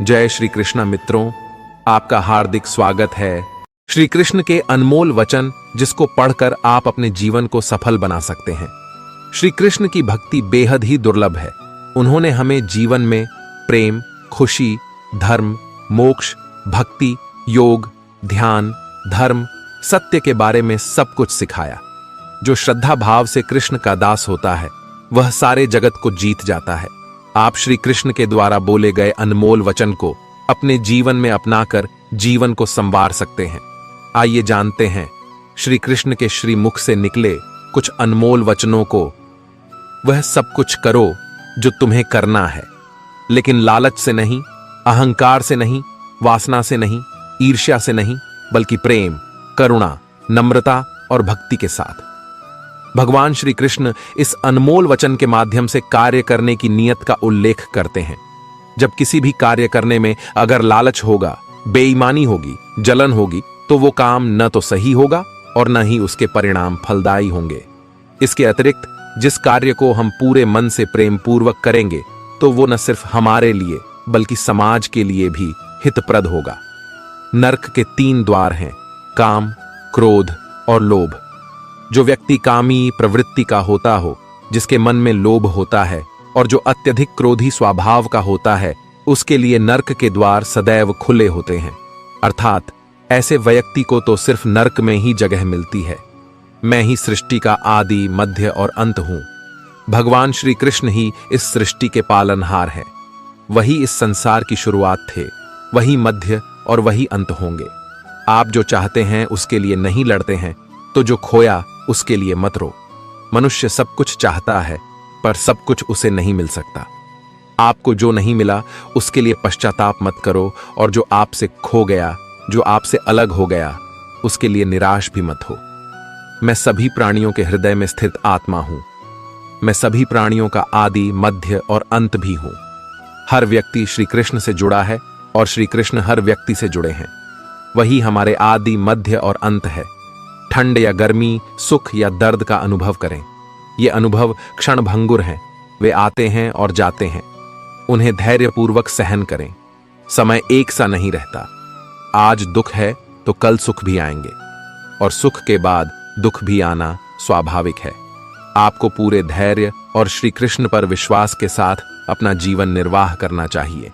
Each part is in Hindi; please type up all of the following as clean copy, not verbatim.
जय श्री कृष्ण मित्रों, आपका हार्दिक स्वागत है। श्री कृष्ण के अनमोल वचन जिसको पढ़कर आप अपने जीवन को सफल बना सकते हैं। श्री कृष्ण की भक्ति बेहद ही दुर्लभ है। उन्होंने हमें जीवन में प्रेम, खुशी, धर्म, मोक्ष, भक्ति, योग, ध्यान, धर्म, सत्य के बारे में सब कुछ सिखाया। जो श्रद्धा भाव से कृष्ण का दास होता है वह सारे जगत को जीत जाता है। आप श्री कृष्ण के द्वारा बोले गए अनमोल वचन को अपने जीवन में अपनाकर जीवन को संवार सकते हैं। आइए जानते हैं श्री कृष्ण के श्री मुख से निकले कुछ अनमोल वचनों को। वह सब कुछ करो जो तुम्हें करना है, लेकिन लालच से नहीं, अहंकार से नहीं, वासना से नहीं, ईर्ष्या से नहीं, बल्कि प्रेम, करुणा, नम्रता और भक्ति के साथ। भगवान श्री कृष्ण इस अनमोल वचन के माध्यम से कार्य करने की नीयत का उल्लेख करते हैं। जब किसी भी कार्य करने में अगर लालच होगा, बेईमानी होगी, जलन होगी, तो वो काम न तो सही होगा और न ही उसके परिणाम फलदायी होंगे। इसके अतिरिक्त जिस कार्य को हम पूरे मन से प्रेम पूर्वक करेंगे तो वो न सिर्फ हमारे लिए बल्कि समाज के लिए भी हितप्रद होगा। नरक के 3 द्वार हैं, काम, क्रोध और लोभ। जो व्यक्ति कामी प्रवृत्ति का होता हो, जिसके मन में लोभ होता है और जो अत्यधिक क्रोधी स्वभाव का होता है, उसके लिए नरक के द्वार सदैव खुले होते हैं। अर्थात ऐसे व्यक्ति को तो सिर्फ नरक में ही जगह मिलती है। मैं ही सृष्टि का आदि, मध्य और अंत हूं। भगवान श्री कृष्ण ही इस सृष्टि के पालनहार हैं। वही इस संसार की शुरुआत थे, वही मध्य और वही अंत होंगे। आप जो चाहते हैं उसके लिए नहीं लड़ते हैं, तो जो खोया उसके लिए मत रो। मनुष्य सब कुछ चाहता है पर सब कुछ उसे नहीं मिल सकता। आपको जो नहीं मिला उसके लिए पश्चाताप मत करो, और जो आपसे खो गया, जो आपसे अलग हो गया, उसके लिए निराश भी मत हो। मैं सभी प्राणियों के हृदय में स्थित आत्मा हूं। मैं सभी प्राणियों का आदि, मध्य और अंत भी हूं। हर व्यक्ति श्री कृष्ण से जुड़ा है और श्री कृष्ण हर व्यक्ति से जुड़े हैं। वही हमारे आदि, मध्य और अंत है। ठंड या गर्मी, सुख या दर्द का अनुभव करें। ये अनुभव क्षण भंगुर हैं, वे आते हैं और जाते हैं। उन्हें धैर्यपूर्वक सहन करें। समय एक सा नहीं रहता। आज दुख है तो कल सुख भी आएंगे, और सुख के बाद दुख भी आना स्वाभाविक है। आपको पूरे धैर्य और श्री कृष्ण पर विश्वास के साथ अपना जीवन निर्वाह करना चाहिए।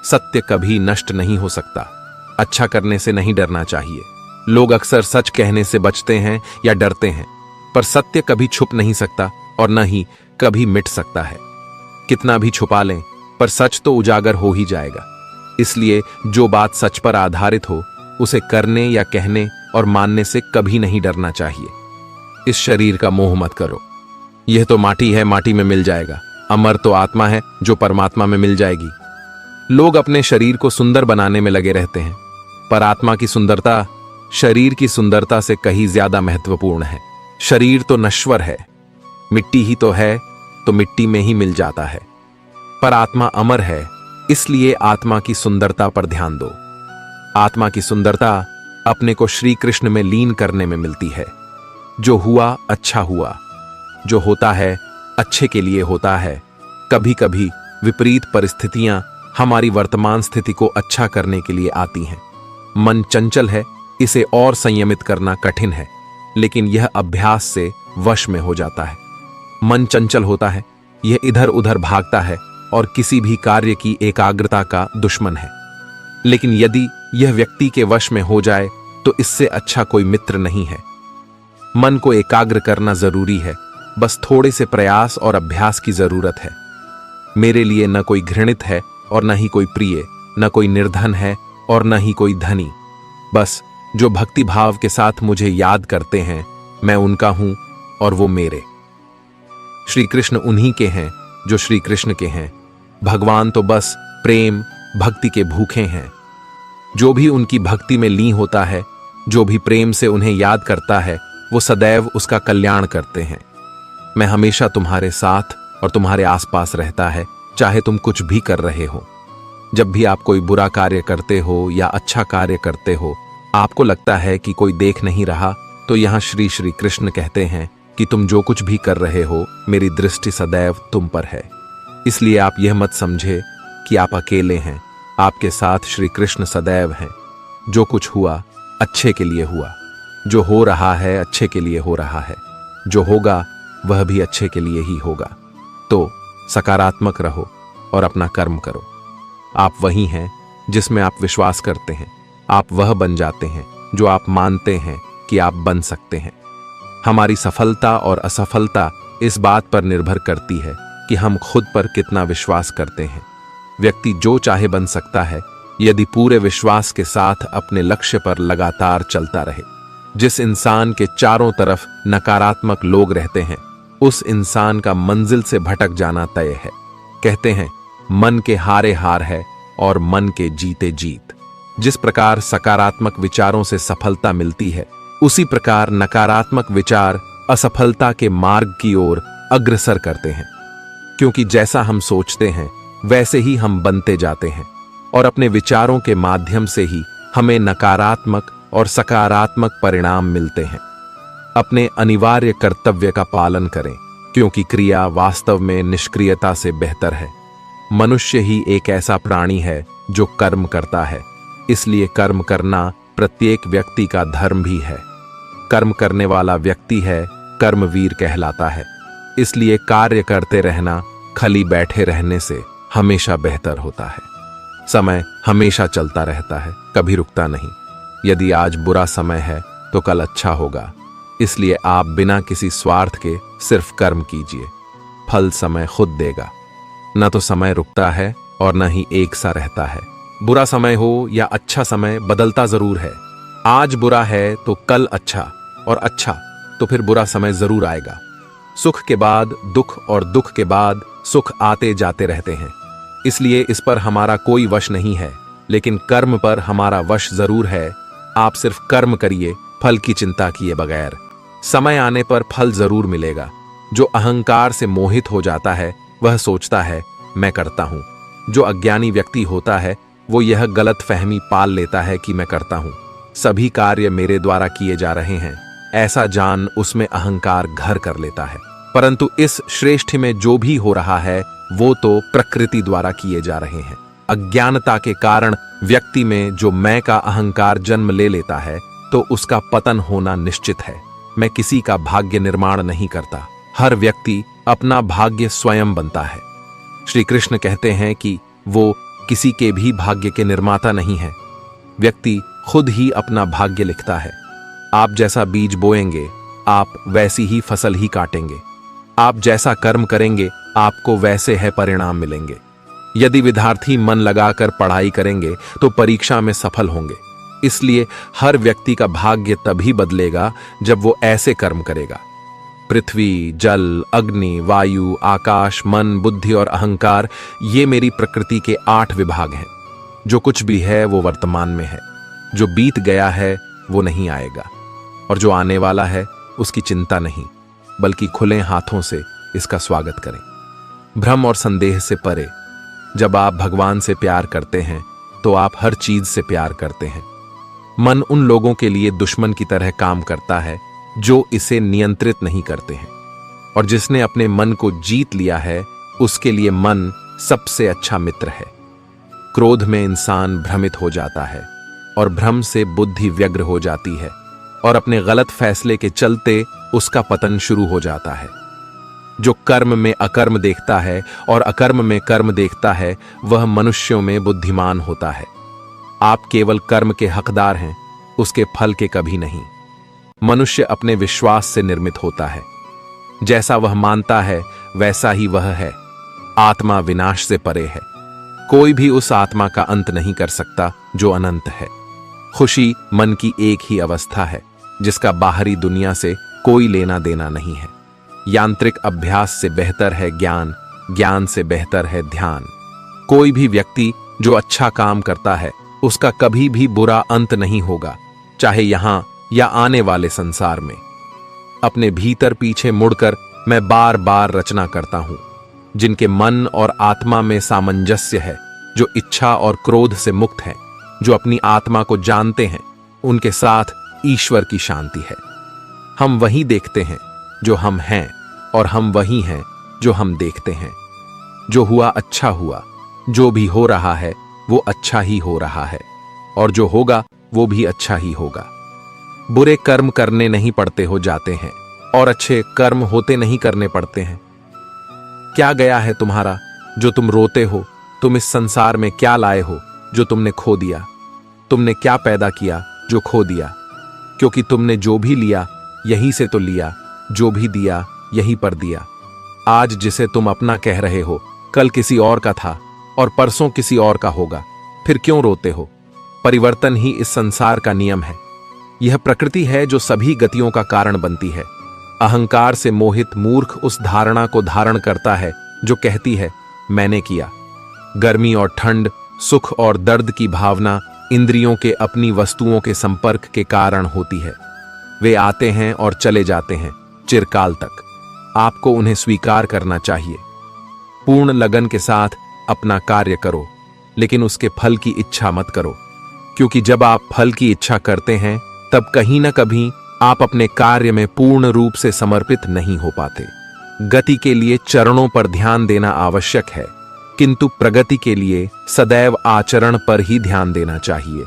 सत्य कभी नष्ट नहीं हो सकता। अच्छा करने से नहीं डरना चाहिए। लोग अक्सर सच कहने से बचते हैं या डरते हैं, पर सत्य कभी छुप नहीं सकता और न ही कभी मिट सकता है। कितना भी छुपा लें पर सच तो उजागर हो ही जाएगा। इसलिए जो बात सच पर आधारित हो उसे करने या कहने और मानने से कभी नहीं डरना चाहिए। इस शरीर का मोह मत करो। यह तो माटी है, माटी में मिल जाएगा। अमर तो आत्मा है जो परमात्मा में मिल जाएगी। लोग अपने शरीर को सुंदर बनाने में लगे रहते हैं, पर आत्मा की सुंदरता शरीर की सुंदरता से कहीं ज्यादा महत्वपूर्ण है। शरीर तो नश्वर है, मिट्टी ही तो है, तो मिट्टी में ही मिल जाता है, पर आत्मा अमर है। इसलिए आत्मा की सुंदरता पर ध्यान दो। आत्मा की सुंदरता अपने को श्री कृष्ण में लीन करने में मिलती है। जो हुआ अच्छा हुआ, जो होता है अच्छे के लिए होता है। कभी कभी विपरीत परिस्थितियां हमारी वर्तमान स्थिति को अच्छा करने के लिए आती हैं। मन चंचल है, इसे और संयमित करना कठिन है, लेकिन यह अभ्यास से वश में हो जाता है। मन चंचल होता है, यह इधर उधर भागता है और किसी भी कार्य की एकाग्रता का दुश्मन है। लेकिन यदि यह व्यक्ति के वश में हो जाए तो इससे अच्छा कोई मित्र नहीं है। मन को एकाग्र करना जरूरी है, बस थोड़े से प्रयास और अभ्यास की जरूरत है। मेरे लिए न कोई घृणित है और न ही कोई प्रिय, न कोई निर्धन है और न ही कोई धनी। बस जो भक्ति भाव के साथ मुझे याद करते हैं, मैं उनका हूं और वो मेरे। श्री कृष्ण उन्हीं के हैं जो श्री कृष्ण के हैं। भगवान तो बस प्रेम, भक्ति के भूखे हैं। जो भी उनकी भक्ति में लीन होता है, जो भी प्रेम से उन्हें याद करता है, वो सदैव उसका कल्याण करते हैं। मैं हमेशा तुम्हारे साथ और तुम्हारे आसपास रहता है, चाहे तुम कुछ भी कर रहे हो। जब भी आप कोई बुरा कार्य करते हो या अच्छा कार्य करते हो, आपको लगता है कि कोई देख नहीं रहा, तो यहाँ श्री श्री कृष्ण कहते हैं कि तुम जो कुछ भी कर रहे हो, मेरी दृष्टि सदैव तुम पर है। इसलिए आप यह मत समझे कि आप अकेले हैं। आपके साथ श्री कृष्ण सदैव हैं। जो कुछ हुआ अच्छे के लिए हुआ, जो हो रहा है अच्छे के लिए हो रहा है, जो होगा वह भी अच्छे के लिए ही होगा। तो सकारात्मक रहो और अपना कर्म करो। आप वही हैं जिसमें आप विश्वास करते हैं। आप वह बन जाते हैं जो आप मानते हैं कि आप बन सकते हैं। हमारी सफलता और असफलता इस बात पर निर्भर करती है कि हम खुद पर कितना विश्वास करते हैं। व्यक्ति जो चाहे बन सकता है यदि पूरे विश्वास के साथ अपने लक्ष्य पर लगातार चलता रहे। जिस इंसान के चारों तरफ नकारात्मक लोग रहते हैं उस इंसान का मंजिल से भटक जाना तय है। कहते हैं मन के हारे हार है और मन के जीते जीत। जिस प्रकार सकारात्मक विचारों से सफलता मिलती है उसी प्रकार नकारात्मक विचार असफलता के मार्ग की ओर अग्रसर करते हैं। क्योंकि जैसा हम सोचते हैं वैसे ही हम बनते जाते हैं और अपने विचारों के माध्यम से ही हमें नकारात्मक और सकारात्मक परिणाम मिलते हैं। अपने अनिवार्य कर्तव्य का पालन करें क्योंकि क्रिया वास्तव में निष्क्रियता से बेहतर है। मनुष्य ही एक ऐसा प्राणी है जो कर्म करता है, इसलिए कर्म करना प्रत्येक व्यक्ति का धर्म भी है। कर्म करने वाला व्यक्ति है कर्मवीर कहलाता है। इसलिए कार्य करते रहना खाली बैठे रहने से हमेशा बेहतर होता है। समय हमेशा चलता रहता है, कभी रुकता नहीं। यदि आज बुरा समय है तो कल अच्छा होगा। इसलिए आप बिना किसी स्वार्थ के सिर्फ कर्म कीजिए, फल समय खुद देगा। न तो समय रुकता है और न ही एक सा रहता है। बुरा समय हो या अच्छा समय बदलता जरूर है। आज बुरा है तो कल अच्छा, और अच्छा तो फिर बुरा समय जरूर आएगा। सुख के बाद दुख और दुख के बाद सुख आते जाते रहते हैं। इसलिए इस पर हमारा कोई वश नहीं है, लेकिन कर्म पर हमारा वश जरूर है। आप सिर्फ कर्म करिए, फल की चिंता किए बगैर। समय आने पर फल जरूर मिलेगा। जो अहंकार से मोहित हो जाता है वह सोचता है मैं करता हूं। जो अज्ञानी व्यक्ति होता है वो यह गलत फहमी पाल लेता है कि मैं करता हूं, सभी कार्य मेरे द्वारा किए जा रहे हैं, ऐसा जान उसमें अहंकार घर कर लेता है। परंतु इस श्रेष्ठ में जो भी हो रहा है वो तो प्रकृति द्वारा किए जा रहे हैं। अज्ञानता के कारण व्यक्ति में जो मैं का अहंकार जन्म ले लेता है तो उसका पतन होना निश्चित है। मैं किसी का भाग्य निर्माण नहीं करता, हर व्यक्ति अपना भाग्य स्वयं बनता है। श्री कृष्ण कहते हैं कि वो किसी के भी भाग्य के निर्माता नहीं है। व्यक्ति खुद ही अपना भाग्य लिखता है। आप जैसा बीज बोएंगे आप वैसी ही फसल ही काटेंगे। आप जैसा कर्म करेंगे आपको वैसे है परिणाम मिलेंगे। यदि विद्यार्थी मन लगाकर पढ़ाई करेंगे तो परीक्षा में सफल होंगे। इसलिए हर व्यक्ति का भाग्य तभी बदलेगा जब वो ऐसे कर्म करेगा। पृथ्वी, जल, अग्नि, वायु, आकाश, मन, बुद्धि और अहंकार, ये मेरी प्रकृति के 8 विभाग हैं। जो कुछ भी है वो वर्तमान में है। जो बीत गया है वो नहीं आएगा, और जो आने वाला है उसकी चिंता नहीं, बल्कि खुले हाथों से इसका स्वागत करें। भ्रम और संदेह से परे। जब आप भगवान से प्यार करते हैं तो आप हर चीज से प्यार करते हैं। मन उन लोगों के लिए दुश्मन की तरह काम करता है जो इसे नियंत्रित नहीं करते हैं, और जिसने अपने मन को जीत लिया है उसके लिए मन सबसे अच्छा मित्र है। क्रोध में इंसान भ्रमित हो जाता है और भ्रम से बुद्धि व्यग्र हो जाती है, और अपने गलत फैसले के चलते उसका पतन शुरू हो जाता है। जो कर्म में अकर्म देखता है और अकर्म में कर्म देखता है वह मनुष्यों में बुद्धिमान होता है। आप केवल कर्म के हकदार हैं, उसके फल के कभी नहीं। मनुष्य अपने विश्वास से निर्मित होता है। जैसा वह मानता है वैसा ही वह है। आत्मा विनाश से परे है। कोई भी उस आत्मा का अंत नहीं कर सकता जो अनंत है। खुशी मन की एक ही अवस्था है जिसका बाहरी दुनिया से कोई लेना देना नहीं है। यांत्रिक अभ्यास से बेहतर है ज्ञान, ज्ञान से बेहतर है ध्यान। कोई भी व्यक्ति जो अच्छा काम करता है उसका कभी भी बुरा अंत नहीं होगा, चाहे यहां या आने वाले संसार में। अपने भीतर पीछे मुड़कर मैं बार बार रचना करता हूं। जिनके मन और आत्मा में सामंजस्य है, जो इच्छा और क्रोध से मुक्त हैं, जो अपनी आत्मा को जानते हैं, उनके साथ ईश्वर की शांति है। हम वही देखते हैं जो हम हैं, और हम वही हैं जो हम देखते हैं। जो हुआ अच्छा हुआ, जो भी हो रहा है वो अच्छा ही हो रहा है, और जो होगा वो भी अच्छा ही होगा। बुरे कर्म करने नहीं पड़ते हो जाते हैं, और अच्छे कर्म होते नहीं करने पड़ते हैं। क्या गया है तुम्हारा जो तुम रोते हो? तुम इस संसार में क्या लाए हो जो तुमने खो दिया? तुमने क्या पैदा किया जो खो दिया? क्योंकि तुमने जो भी लिया यहीं से तो लिया, जो भी दिया यहीं पर दिया। आज जिसे तुम अपना कह रहे हो कल किसी और का था और परसों किसी और का होगा, फिर क्यों रोते हो? परिवर्तन ही इस संसार का नियम है। यह प्रकृति है जो सभी गतियों का कारण बनती है। अहंकार से मोहित मूर्ख उस धारणा को धारण करता है जो कहती है मैंने किया। गर्मी और ठंड, सुख और दर्द की भावना इंद्रियों के अपनी वस्तुओं के संपर्क के कारण होती है। वे आते हैं और चले जाते हैं चिरकाल तक। आपको उन्हें स्वीकार करना चाहिए। पूर्ण लगन के साथ अपना कार्य करो, लेकिन उसके फल की इच्छा मत करो, क्योंकि जब आप फल की इच्छा करते हैं तब कहीं न कहीं आप अपने कार्य में पूर्ण रूप से समर्पित नहीं हो पाते। गति के लिए चरणों पर ध्यान देना आवश्यक है, किंतु प्रगति के लिए सदैव आचरण पर ही ध्यान देना चाहिए।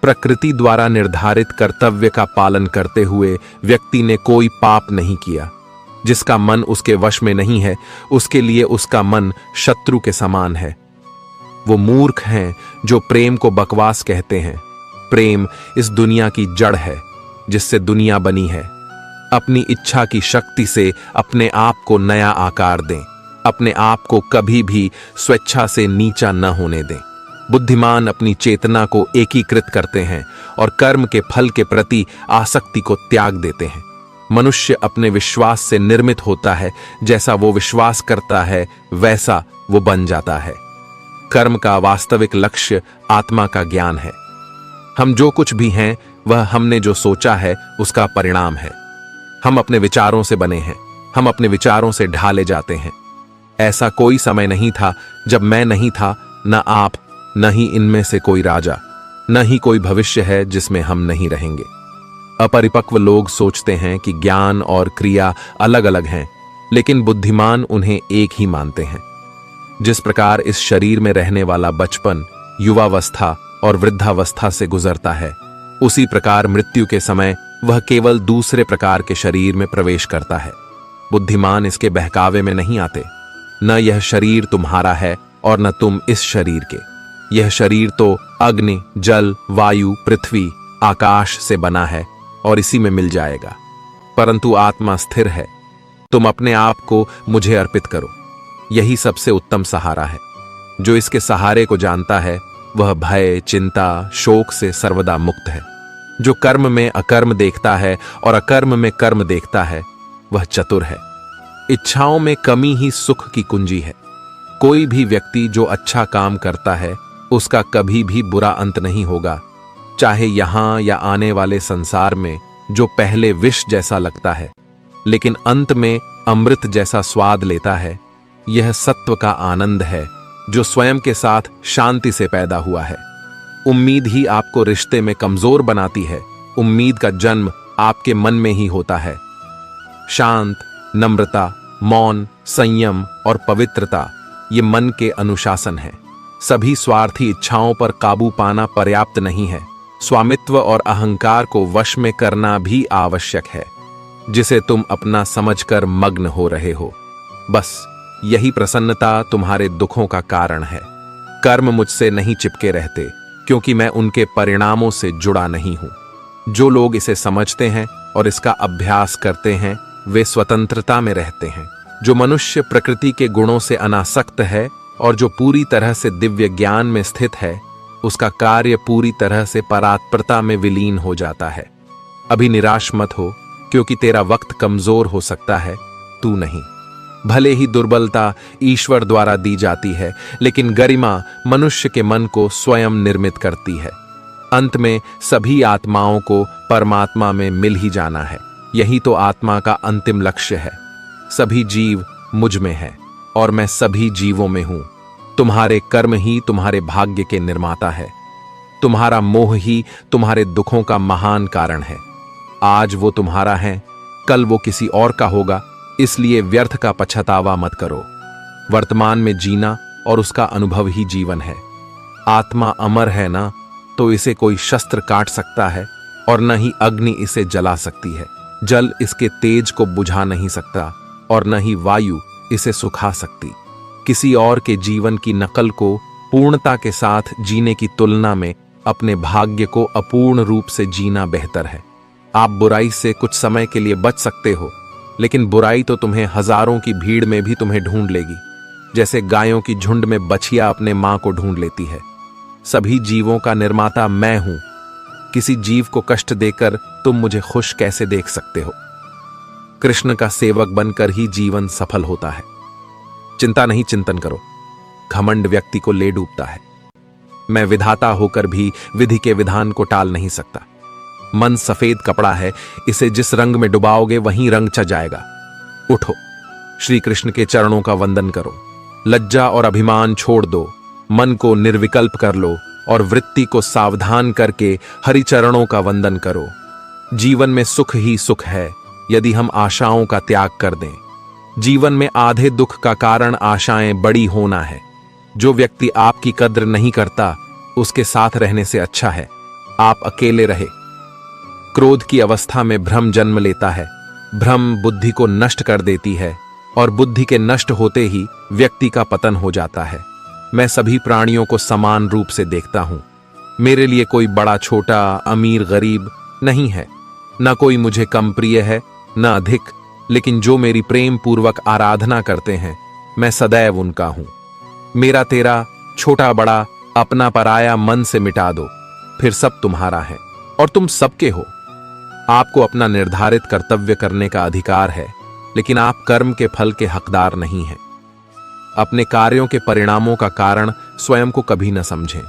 प्रकृति द्वारा निर्धारित कर्तव्य का पालन करते हुए व्यक्ति ने कोई पाप नहीं किया। जिसका मन उसके वश में नहीं है, उसके लिए उसका मन शत्रु के समान है। वो मूर्ख हैं जो प्रेम को बकवास कहते हैं। प्रेम इस दुनिया की जड़ है जिससे दुनिया बनी है। अपनी इच्छा की शक्ति से अपने आप को नया आकार दें। अपने आप को कभी भी स्वेच्छा से नीचा न होने दें। बुद्धिमान अपनी चेतना को एकीकृत करते हैं और कर्म के फल के प्रति आसक्ति को त्याग देते हैं। मनुष्य अपने विश्वास से निर्मित होता है। जैसा वो विश्वास करता है वैसा वो बन जाता है। कर्म का वास्तविक लक्ष्य आत्मा का ज्ञान है। हम जो कुछ भी हैं वह हमने जो सोचा है उसका परिणाम है। हम अपने विचारों से बने हैं। हम अपने विचारों से ढाले जाते हैं। ऐसा कोई समय नहीं था जब मैं नहीं था, न आप, न ही इनमें से कोई राजा, न ही कोई भविष्य है जिसमें हम नहीं रहेंगे। अपरिपक्व लोग सोचते हैं कि ज्ञान और क्रिया अलग अलग हैं, लेकिन बुद्धिमान उन्हें एक ही मानते हैं। जिस प्रकार इस शरीर में रहने वाला बचपन, युवावस्था और वृद्धावस्था से गुजरता है, उसी प्रकार मृत्यु के समय वह केवल दूसरे प्रकार के शरीर में प्रवेश करता है। बुद्धिमान इसके बहकावे में नहीं आते। न यह शरीर तुम्हारा है और न तुम इस शरीर के। यह शरीर तो अग्नि, जल, वायु, पृथ्वी, आकाश से बना है और इसी में मिल जाएगा, परंतु आत्मा स्थिर है। तुम अपने आप को मुझे अर्पित करो, यही सबसे उत्तम सहारा है। जो इसके सहारे को जानता है वह भय, चिंता, शोक से सर्वदा मुक्त है। जो कर्म में अकर्म देखता है और अकर्म में कर्म देखता है वह चतुर है। इच्छाओं में कमी ही सुख की कुंजी है। कोई भी व्यक्ति जो अच्छा काम करता है उसका कभी भी बुरा अंत नहीं होगा, चाहे यहां या आने वाले संसार में जो पहले विष जैसा लगता है लेकिन अंत में अमृत जैसा स्वाद लेता है। यह सत्व का आनंद है जो स्वयं के साथ शांति से पैदा हुआ है। उम्मीद ही आपको रिश्ते में कमजोर बनाती है। उम्मीद का जन्म आपके मन में ही होता है। शांत, नम्रता, मौन, संयम और पवित्रता ये मन के अनुशासन है। सभी स्वार्थी इच्छाओं पर काबू पाना पर्याप्त नहीं है। स्वामित्व और अहंकार को वश में करना भी आवश्यक है, जिसे तुम अपना समझकर मग्न हो रहे हो। बस यही प्रसन्नता तुम्हारे दुखों का कारण है। कर्म मुझसे नहीं चिपके रहते, क्योंकि मैं उनके परिणामों से जुड़ा नहीं हूं। जो लोग इसे समझते हैं और इसका अभ्यास करते हैं वे स्वतंत्रता में रहते हैं। जो मनुष्य प्रकृति के गुणों से अनासक्त है और जो पूरी तरह से दिव्य ज्ञान में स्थित है, उसका कार्य पूरी तरह से परात्परता में विलीन हो जाता है। अभी निराश मत हो, क्योंकि तेरा वक्त कमजोर हो सकता है, तू नहीं। भले ही दुर्बलता ईश्वर द्वारा दी जाती है, लेकिन गरिमा मनुष्य के मन को स्वयं निर्मित करती है। अंत में सभी आत्माओं को परमात्मा में मिल ही जाना है। यही तो आत्मा का अंतिम लक्ष्य है। सभी जीव मुझ में है और मैं सभी जीवों में हूं। तुम्हारे कर्म ही तुम्हारे भाग्य के निर्माता है। तुम्हारा मोह ही तुम्हारे दुखों का महान कारण है। आज वो तुम्हारा है, कल वो किसी और का होगा, इसलिए व्यर्थ का पछतावा मत करो। वर्तमान में जीना और उसका अनुभव ही जीवन है। आत्मा अमर है ना, तो इसे कोई शस्त्र काट सकता है और न ही अग्नि इसे जला सकती है। जल इसके तेज को बुझा नहीं सकता और न ही वायु इसे सुखा सकती। किसी और के जीवन की नकल को पूर्णता के साथ जीने की तुलना में अपने भाग्य को अपूर्ण रूप से जीना बेहतर है। आप बुराई से कुछ समय के लिए बच सकते हो, लेकिन बुराई तो तुम्हें हजारों की भीड़ में भी तुम्हें ढूंढ लेगी, जैसे गायों की झुंड में बछिया अपने मां को ढूंढ लेती है। सभी जीवों का निर्माता मैं हूं। किसी जीव को कष्ट देकर तुम मुझे खुश कैसे देख सकते हो? कृष्ण का सेवक बनकर ही जीवन सफल होता है। चिंता नहीं, चिंतन करो। घमंड व्यक्ति को ले डूबता है। मैं विधाता होकर भी विधि के विधान को टाल नहीं सकता। मन सफेद कपड़ा है, इसे जिस रंग में डुबाओगे वहीं रंग च जाएगा। उठो, श्री कृष्ण के चरणों का वंदन करो। लज्जा और अभिमान छोड़ दो, मन को निर्विकल्प कर लो और वृत्ति को सावधान करके हरि चरणों का वंदन करो। जीवन में सुख ही सुख है यदि हम आशाओं का त्याग कर दें। जीवन में आधे दुख का कारण आशाएं बड़ी होना है। जो व्यक्ति आपकी कद्र नहीं करता, उसके साथ रहने से अच्छा है आप अकेले रहे। क्रोध की अवस्था में भ्रम जन्म लेता है। भ्रम बुद्धि को नष्ट कर देती है और बुद्धि के नष्ट होते ही व्यक्ति का पतन हो जाता है। मैं सभी प्राणियों को समान रूप से देखता हूं। मेरे लिए कोई बड़ा छोटा, अमीर गरीब नहीं है। न कोई मुझे कम प्रिय है न अधिक, लेकिन जो मेरी प्रेम पूर्वक आराधना करते हैं मैं सदैव उनका हूं। मेरा तेरा, छोटा बड़ा, अपना पराया मन से मिटा दो, फिर सब तुम्हारा है और तुम सबके हो। आपको अपना निर्धारित कर्तव्य करने का अधिकार है, लेकिन आप कर्म के फल के हकदार नहीं हैं। अपने कार्यों के परिणामों का कारण स्वयं को कभी न समझें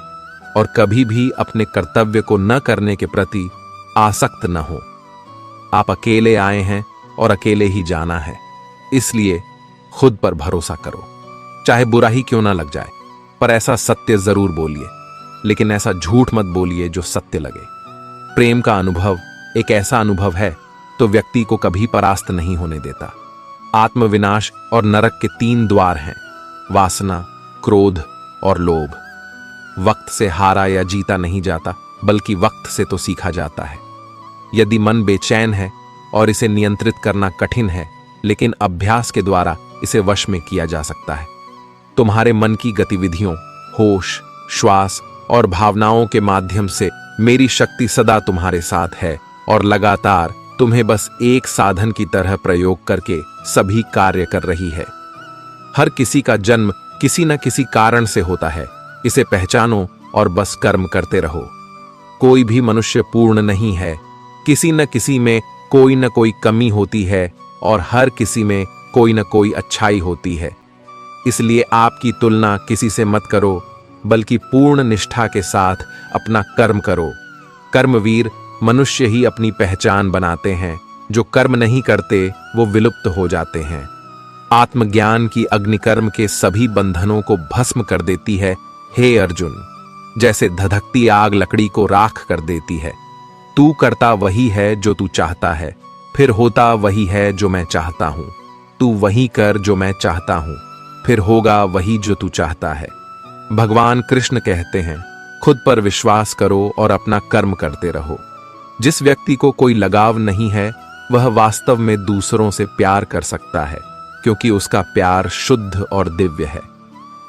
और कभी भी अपने कर्तव्य को न करने के प्रति आसक्त न हो। आप अकेले आए हैं और अकेले ही जाना है, इसलिए खुद पर भरोसा करो। चाहे बुरा ही क्यों ना लग जाए, पर ऐसा सत्य जरूर बोलिए, लेकिन ऐसा झूठ मत बोलिए जो सत्य लगे। प्रेम का अनुभव एक ऐसा अनुभव है तो व्यक्ति को कभी परास्त नहीं होने देता। आत्मविनाश और नरक के 3 द्वार हैं, वासना, क्रोध और लोभ। वक्त से हारा या जीता नहीं जाता, बल्कि वक्त से तो सीखा जाता है। यदि मन बेचैन है और इसे नियंत्रित करना कठिन है, लेकिन अभ्यास के द्वारा इसे वश में किया जा सकता है। तुम्हारे मन की गतिविधियों, होश, श्वास और भावनाओं के माध्यम से मेरी शक्ति सदा तुम्हारे साथ है और लगातार तुम्हें बस एक साधन की तरह प्रयोग करके सभी कार्य कर रही है। हर किसी का जन्म किसी न किसी कारण से होता है, इसे पहचानो और बस कर्म करते रहो। कोई भी मनुष्य पूर्ण नहीं है, किसी न किसी में कोई न कोई कमी होती है और हर किसी में कोई न कोई अच्छाई होती है। इसलिए आपकी तुलना किसी से मत करो, बल्कि पूर्ण निष्ठा के साथ अपना कर्म करो। कर्मवीर मनुष्य ही अपनी पहचान बनाते हैं, जो कर्म नहीं करते वो विलुप्त हो जाते हैं। आत्मज्ञान की अग्निकर्म के सभी बंधनों को भस्म कर देती है। हे अर्जुन, जैसे धधकती आग लकड़ी को राख कर देती है। तू करता वही है जो तू चाहता है, फिर होता वही है जो मैं चाहता हूं। तू वही कर जो मैं चाहता हूं, फिर होगा वही जो तू चाहता है। भगवान कृष्ण कहते हैं, खुद पर विश्वास करो और अपना कर्म करते रहो। जिस व्यक्ति को कोई लगाव नहीं है, वह वास्तव में दूसरों से प्यार कर सकता है, क्योंकि उसका प्यार शुद्ध और दिव्य है।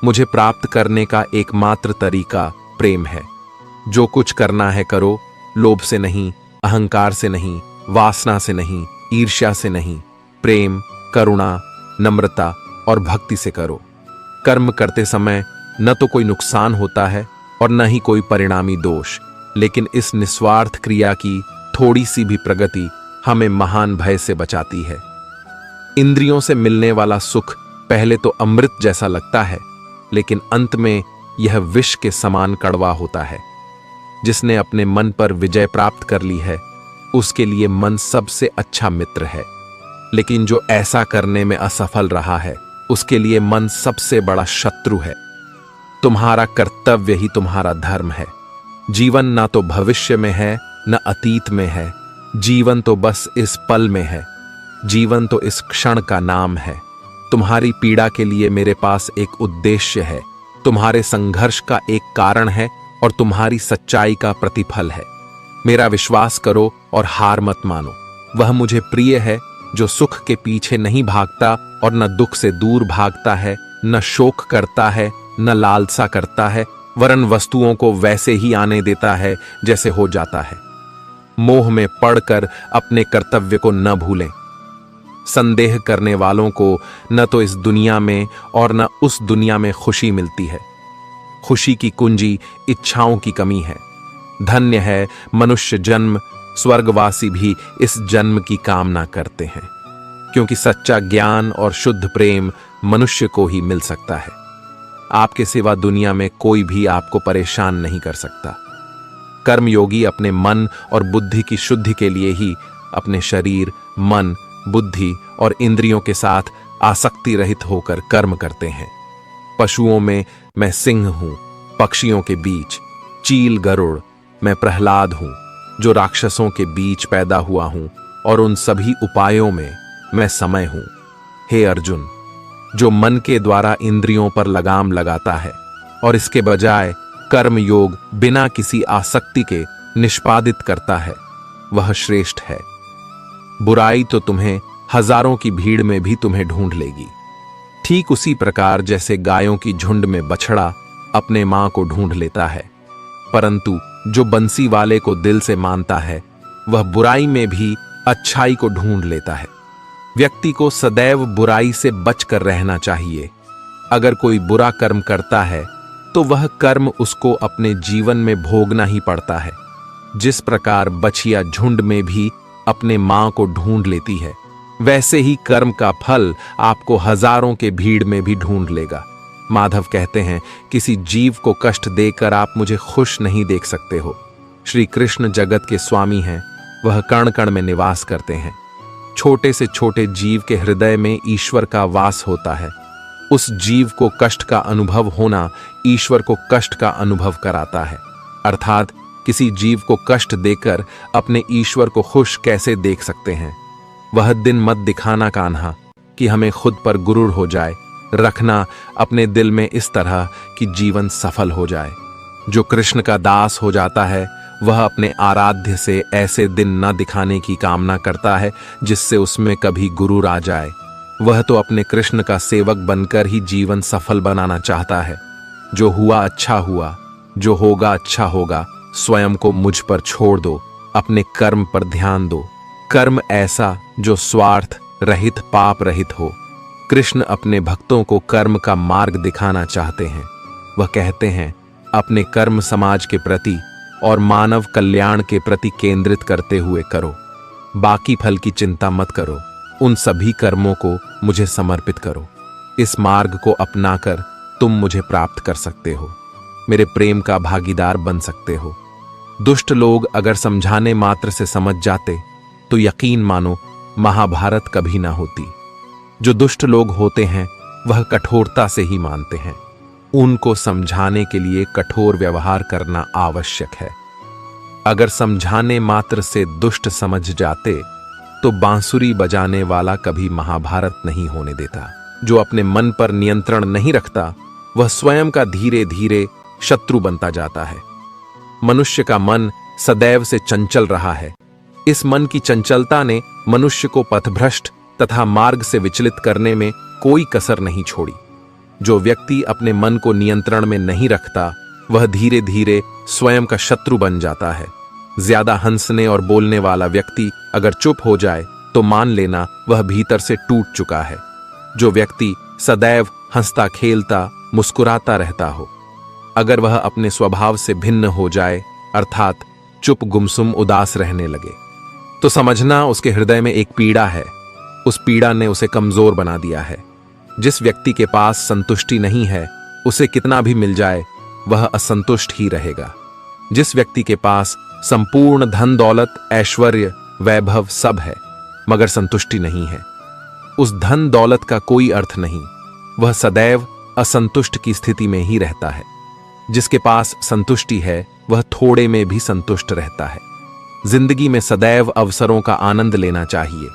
मुझे प्राप्त करने का एकमात्र तरीका प्रेम है। जो कुछ करना है करो, लोभ से नहीं, अहंकार से नहीं, वासना से नहीं, ईर्ष्या से नहीं, प्रेम, करुणा, नम्रता और भक्ति से करो। कर्म करते समय न तो कोई नुकसान होता है और न ही कोई परिणामी दोष, लेकिन इस निस्वार्थ क्रिया की थोड़ी सी भी प्रगति हमें महान भय से बचाती है। इंद्रियों से मिलने वाला सुख पहले तो अमृत जैसा लगता है, लेकिन अंत में यह विष के समान कड़वा होता है। जिसने अपने मन पर विजय प्राप्त कर ली है, उसके लिए मन सबसे अच्छा मित्र है, लेकिन जो ऐसा करने में असफल रहा है, उसके लिए मन सबसे बड़ा शत्रु है। तुम्हारा कर्तव्य ही तुम्हारा धर्म है। जीवन ना तो भविष्य में है न अतीत में है, जीवन तो बस इस पल में है। जीवन तो इस क्षण का नाम है। तुम्हारी पीड़ा के लिए मेरे पास एक उद्देश्य है, तुम्हारे संघर्ष का एक कारण है और तुम्हारी सच्चाई का प्रतिफल है। मेरा विश्वास करो और हार मत मानो। वह मुझे प्रिय है जो सुख के पीछे नहीं भागता और न दुख से दूर भागता है, न शोक करता है, न लालसा करता है, वरन वस्तुओं को वैसे ही आने देता है जैसे हो जाता है। मोह में पड़कर अपने कर्तव्य को न भूलें। संदेह करने वालों को न तो इस दुनिया में और न उस दुनिया में खुशी मिलती है। खुशी की कुंजी इच्छाओं की कमी है। धन्य है मनुष्य जन्म, स्वर्गवासी भी इस जन्म की कामना करते हैं, क्योंकि सच्चा ज्ञान और शुद्ध प्रेम मनुष्य को ही मिल सकता है। आपके सिवा दुनिया में कोई भी आपको परेशान नहीं कर सकता। कर्मयोगी अपने मन और बुद्धि की शुद्धि के लिए ही अपने शरीर, मन, बुद्धि और इंद्रियों के साथ आसक्ति रहित होकर कर्म करते हैं। पशुओं में मैं सिंह हूं, पक्षियों के बीच चील गरुड़, मैं प्रहलाद हूं जो राक्षसों के बीच पैदा हुआ हूं, और उन सभी उपायों में मैं समय हूं। हे अर्जुन, जो मन के द्वारा इंद्रियों पर लगाम लगाता है और इसके बजाय कर्म योग बिना किसी आसक्ति के निष्पादित करता है, वह श्रेष्ठ है। बुराई तो तुम्हें हजारों की भीड़ में भी तुम्हें ढूंढ लेगी, ठीक उसी प्रकार जैसे गायों की झुंड में बछड़ा अपने मां को ढूंढ लेता है। परंतु जो बंसी वाले को दिल से मानता है, वह बुराई में भी अच्छाई को ढूंढ लेता है। व्यक्ति को सदैव बुराई से बचकर रहना चाहिए। अगर कोई बुरा कर्म करता है तो वह कर्म उसको अपने जीवन में भोगना ही पड़ता है। जिस प्रकार बछिया झुंड में भी अपने मां को ढूंढ लेती है, वैसे ही कर्म का फल आपको हजारों के भीड़ में भी ढूंढ लेगा। माधव कहते हैं, किसी जीव को कष्ट देकर आप मुझे खुश नहीं देख सकते हो। श्री कृष्ण जगत के स्वामी हैं, वह कण कण में निवास करते हैं। छोटे से छोटे जीव के हृदय में ईश्वर का वास होता है। उस जीव को कष्ट का अनुभव होना ईश्वर को कष्ट का अनुभव कराता है। अर्थात किसी जीव को कष्ट देकर अपने ईश्वर को खुश कैसे देख सकते हैं। वह दिन मत दिखाना कान्हा कि हमें खुद पर गुरूर हो जाए। रखना अपने दिल में इस तरह कि जीवन सफल हो जाए। जो कृष्ण का दास हो जाता है, वह अपने आराध्य से ऐसे दिन न दिखाने की कामना करता है जिससे उसमें कभी गुरूर आ जाए। वह तो अपने कृष्ण का सेवक बनकर ही जीवन सफल बनाना चाहता है। जो हुआ अच्छा हुआ, जो होगा अच्छा होगा। स्वयं को मुझ पर छोड़ दो, अपने कर्म पर ध्यान दो। कर्म ऐसा जो स्वार्थ रहित, पाप रहित हो। कृष्ण अपने भक्तों को कर्म का मार्ग दिखाना चाहते हैं। वह कहते हैं, अपने कर्म समाज के प्रति और मानव कल्याण के प्रति केंद्रित करते हुए करो। बाकी फल की चिंता मत करो। उन सभी कर्मों को मुझे समर्पित करो। इस मार्ग को अपनाकर तुम मुझे प्राप्त कर सकते हो, मेरे प्रेम का भागीदार बन सकते हो। दुष्ट लोग अगर समझाने मात्र से समझ जाते तो यकीन मानो महाभारत कभी ना होती। जो दुष्ट लोग होते हैं वह कठोरता से ही मानते हैं। उनको समझाने के लिए कठोर व्यवहार करना आवश्यक है। अगर समझाने मात्र से दुष्ट समझ जाते तो बांसुरी बजाने वाला कभी महाभारत नहीं होने देता। जो अपने मन पर नियंत्रण नहीं रखता, वह स्वयं का धीरे धीरे शत्रु बनता जाता है। मनुष्य का मन सदैव से चंचल रहा है। इस मन की चंचलता ने मनुष्य को पथभ्रष्ट तथा मार्ग से विचलित करने में कोई कसर नहीं छोड़ी। जो व्यक्ति अपने मन को नियंत्रण में नहीं रखता, वह धीरे धीरे स्वयं का शत्रु बन जाता है। ज्यादा हंसने और बोलने वाला व्यक्ति अगर चुप हो जाए तो मान लेना वह भीतर से टूट चुका है। जो व्यक्ति सदैव हंसता खेलता मुस्कुराता रहता हो, अगर वह अपने स्वभाव से भिन्न हो जाए, अर्थात चुप गुमसुम उदास रहने लगे, तो समझना उसके हृदय में एक पीड़ा है। उस पीड़ा ने उसे कमजोर बना दिया है। जिस व्यक्ति के पास संतुष्टि नहीं है, उसे कितना भी मिल जाए वह असंतुष्ट ही रहेगा। जिस व्यक्ति के पास संपूर्ण धन दौलत, ऐश्वर्य, वैभव सब है मगर संतुष्टि नहीं है, उस धन दौलत का कोई अर्थ नहीं। वह सदैव असंतुष्ट की स्थिति में ही रहता है। जिसके पास संतुष्टि है वह थोड़े में भी संतुष्ट रहता है। जिंदगी में सदैव अवसरों का आनंद लेना चाहिए,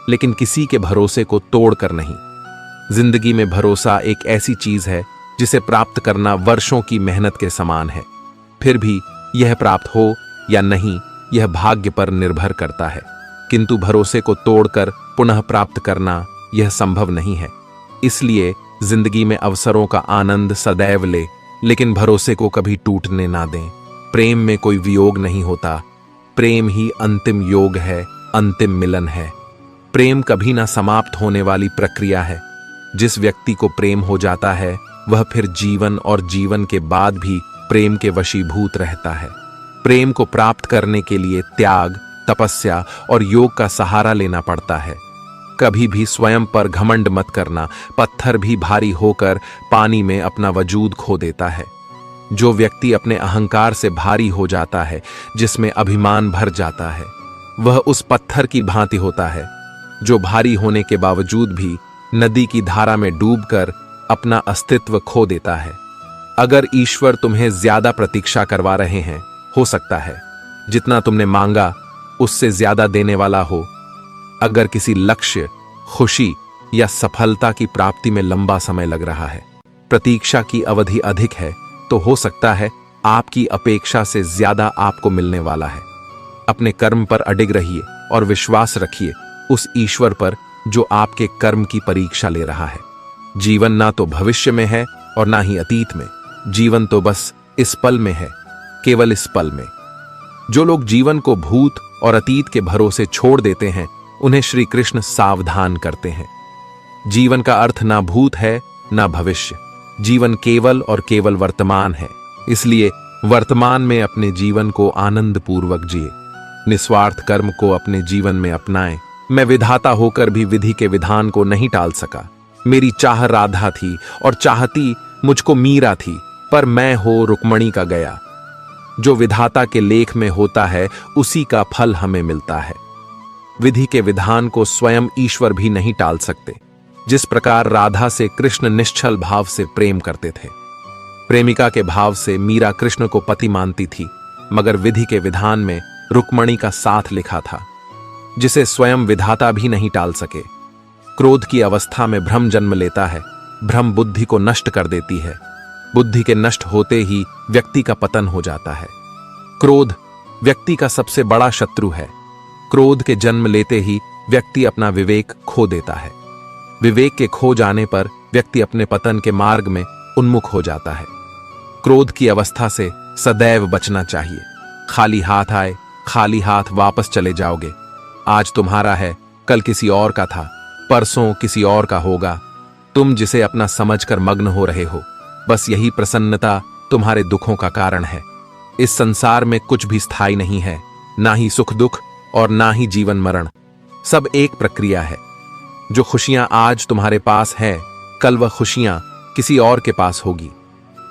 लेकिन किसी के भरोसे को तोड़कर नहीं। जिंदगी में भरोसा एक ऐसी चीज है जिसे प्राप्त करना वर्षों की मेहनत के समान है। फिर भी यह प्राप्त हो या नहीं, यह भाग्य पर निर्भर करता है, किंतु भरोसे को तोड़कर पुनः प्राप्त करना यह संभव नहीं है। इसलिए जिंदगी में अवसरों का आनंद सदैव ले, लेकिन भरोसे को कभी टूटने ना दें। प्रेम में कोई वियोग नहीं होता, प्रेम ही अंतिम योग है, अंतिम मिलन है। प्रेम कभी ना समाप्त होने वाली प्रक्रिया है। जिस व्यक्ति को प्रेम हो जाता है वह फिर जीवन और जीवन के बाद भी प्रेम के वशीभूत रहता है। प्रेम को प्राप्त करने के लिए त्याग, तपस्या और योग का सहारा लेना पड़ता है। कभी भी स्वयं पर घमंड मत करना, पत्थर भी भारी होकर पानी में अपना वजूद खो देता है। जो व्यक्ति अपने अहंकार से भारी हो जाता है, जिसमें अभिमान भर जाता है, वह उस पत्थर की भांति होता है जो भारी होने के बावजूद भी नदी की धारा में डूबकर अपना अस्तित्व खो देता है। अगर ईश्वर तुम्हें ज्यादा प्रतीक्षा करवा रहे हैं, हो सकता है जितना तुमने मांगा उससे ज्यादा देने वाला हो। अगर किसी लक्ष्य, खुशी या सफलता की प्राप्ति में लंबा समय लग रहा है, प्रतीक्षा की अवधि अधिक है, तो हो सकता है आपकी अपेक्षा से ज्यादा आपको मिलने वाला है। अपने कर्म पर अडिग रहिए और विश्वास रखिए उस ईश्वर पर जो आपके कर्म की परीक्षा ले रहा है। जीवन ना तो भविष्य में है और ना ही अतीत में, जीवन तो बस इस पल में है, केवल इस पल में। जो लोग जीवन को भूत और अतीत के भरोसे छोड़ देते हैं, उन्हें श्री कृष्ण सावधान करते हैं। जीवन का अर्थ ना भूत है ना भविष्य, जीवन केवल और केवल वर्तमान है। इसलिए वर्तमान में अपने जीवन को आनंद पूर्वक जिए, निस्वार्थ कर्म को अपने जीवन में अपनाएं। मैं विधाता होकर भी विधि के विधान को नहीं टाल सका। मेरी चाह राधा थी और चाहती मुझको मीरा थी, पर मैं हो रुक्मणी का गया। जो विधाता के लेख में होता है उसी का फल हमें मिलता है। विधि के विधान को स्वयं ईश्वर भी नहीं टाल सकते। जिस प्रकार राधा से कृष्ण निश्चल भाव से प्रेम करते थे, प्रेमिका के भाव से मीरा कृष्ण को पति मानती थी, मगर विधि के विधान में रुक्मणी का साथ लिखा था, जिसे स्वयं विधाता भी नहीं टाल सके। क्रोध की अवस्था में भ्रम जन्म लेता है। भ्रम बुद्धि को नष्ट कर देती है। बुद्धि के नष्ट होते ही व्यक्ति का पतन हो जाता है। क्रोध व्यक्ति का सबसे बड़ा शत्रु है। क्रोध के जन्म लेते ही व्यक्ति अपना विवेक खो देता है। विवेक के खो जाने पर व्यक्ति अपने पतन के मार्ग में उन्मुख हो जाता है। क्रोध की अवस्था से सदैव बचना चाहिए। खाली हाथ आए, खाली हाथ वापस चले जाओगे। आज तुम्हारा है, कल किसी और का था, परसों किसी और का होगा। तुम जिसे अपना समझकर मग्न हो रहे हो, बस यही प्रसन्नता तुम्हारे दुखों का कारण है। इस संसार में कुछ भी स्थायी नहीं है, ना ही सुख दुख और ना ही जीवन मरण। सब एक प्रक्रिया है। जो खुशियां आज तुम्हारे पास है, कल वह खुशियां किसी और के पास होगी।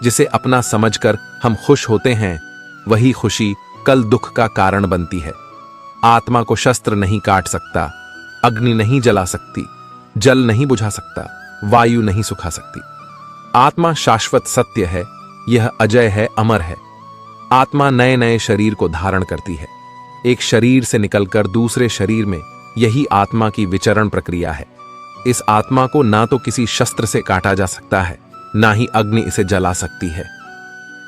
जिसे अपना समझकर हम खुश होते हैं, वही खुशी कल दुख का कारण बनती है। आत्मा को शस्त्र नहीं काट सकता, अग्नि नहीं जला सकती, जल नहीं बुझा सकता, वायु नहीं सुखा सकती। आत्मा शाश्वत सत्य है, यह अजय है, अमर है। आत्मा नए नए शरीर को धारण करती है। एक शरीर से निकलकर दूसरे शरीर में, यही आत्मा की विचरण प्रक्रिया है। इस आत्मा को ना तो किसी शस्त्र से काटा जा सकता है, ना ही अग्नि इसे जला सकती है।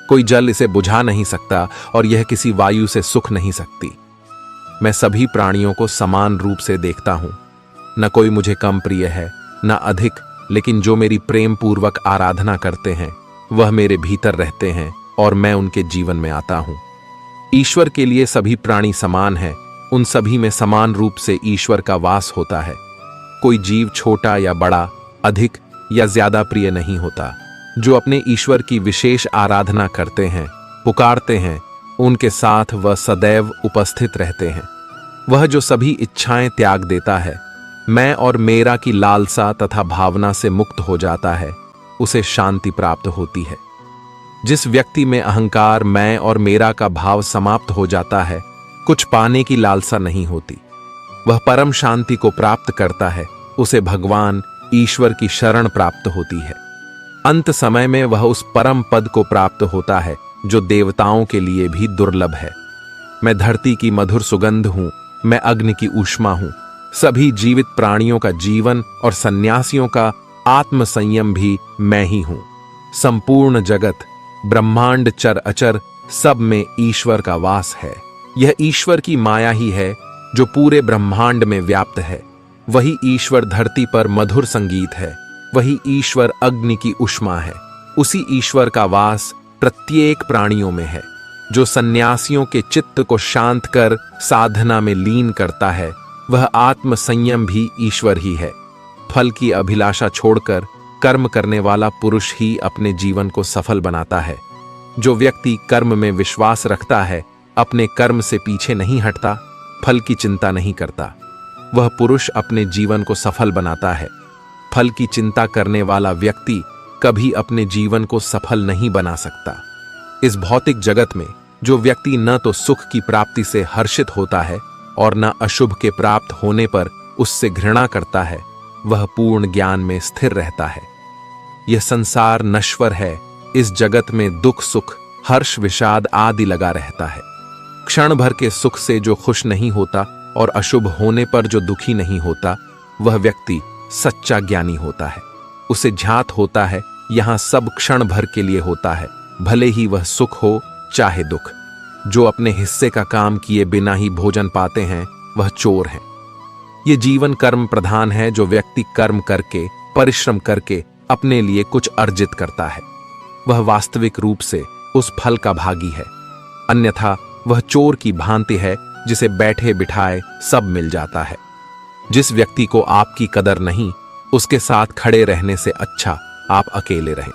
कोई जल इसे बुझा नहीं सकता और यह किसी वायु से सुख नहीं सकती। मैं सभी प्राणियों को समान रूप से देखता हूं। न कोई मुझे कम प्रिय है, न अधिक, लेकिन जो मेरी प्रेम पूर्वक आराधना करते हैं, वह मेरे भीतर रहते हैं और मैं उनके जीवन में आता हूं। ईश्वर के लिए सभी प्राणी समान हैं। उन सभी में समान रूप से ईश्वर का वास होता है। कोई जीव छोटा या बड़ा, अधिक या ज्यादा प्रिय नहीं होता। जो अपने ईश्वर की विशेष आराधना करते हैं, पुकारते हैं, उनके साथ वह सदैव उपस्थित रहते हैं। वह जो सभी इच्छाएं त्याग देता है, मैं और मेरा की लालसा तथा भावना से मुक्त हो जाता है, उसे शांति प्राप्त होती है। जिस व्यक्ति में अहंकार, मैं और मेरा का भाव समाप्त हो जाता है, कुछ पाने की लालसा नहीं होती। वह परम शांति को प्राप्त करता है, उसे भगवान ईश्वर की शरण प्राप्त होती है। अंत समय में वह उस परम पद को प्राप्त होता है जो देवताओं के लिए भी दुर्लभ है। मैं धरती की मधुर सुगंध हूं, मैं अग्नि की ऊष्मा हूं। सभी जीवित प्राणियों का जीवन और सन्यासियों का आत्म संयम भी मैं ही हूं। संपूर्ण जगत, ब्रह्मांड, चर अचर सब में ईश्वर का वास है। यह ईश्वर की माया ही है जो पूरे ब्रह्मांड में व्याप्त है। वही ईश्वर धरती पर मधुर संगीत है, वही ईश्वर अग्नि की उष्मा है। उसी ईश्वर का वास प्रत्येक प्राणियों में है। जो सन्यासियों के चित्त को शांत कर साधना में लीन करता है, वह आत्म संयम भी ईश्वर ही है। फल की अभिलाषा छोड़कर कर्म करने वाला पुरुष ही अपने जीवन को सफल बनाता है। जो व्यक्ति कर्म में विश्वास रखता है, अपने कर्म से पीछे नहीं हटता, फल की चिंता नहीं करता, वह पुरुष अपने जीवन को सफल बनाता है। फल की चिंता करने वाला व्यक्ति कभी अपने जीवन को सफल नहीं बना सकता। इस भौतिक जगत में जो व्यक्ति न तो सुख की प्राप्ति से हर्षित होता है और न अशुभ के प्राप्त होने पर उससे घृणा करता है, वह पूर्ण ज्ञान में स्थिर रहता है। यह संसार नश्वर है। इस जगत में दुख सुख, हर्ष विषाद आदि लगा रहता है। क्षण भर के सुख से जो खुश नहीं होता और अशुभ होने पर जो दुखी नहीं होता, वह व्यक्ति सच्चा ज्ञानी होता है। उसे ज्ञात होता है यहां सब क्षण भर के लिए होता है, भले ही वह सुख हो चाहे दुख। जो अपने हिस्से का काम किए बिना ही भोजन पाते हैं, वह चोर हैं। ये जीवन कर्म प्रधान है। जो व्यक्ति कर्म करके, परिश्रम करके अपने लिए कुछ अर्जित करता है, वह वास्तविक रूप से उस फल का भागी है। अन्यथा वह चोर की भांति है जिसे बैठे बिठाए सब मिल जाता है। जिस व्यक्ति को आपकी कदर नहीं, उसके साथ खड़े रहने से अच्छा आप अकेले रहें।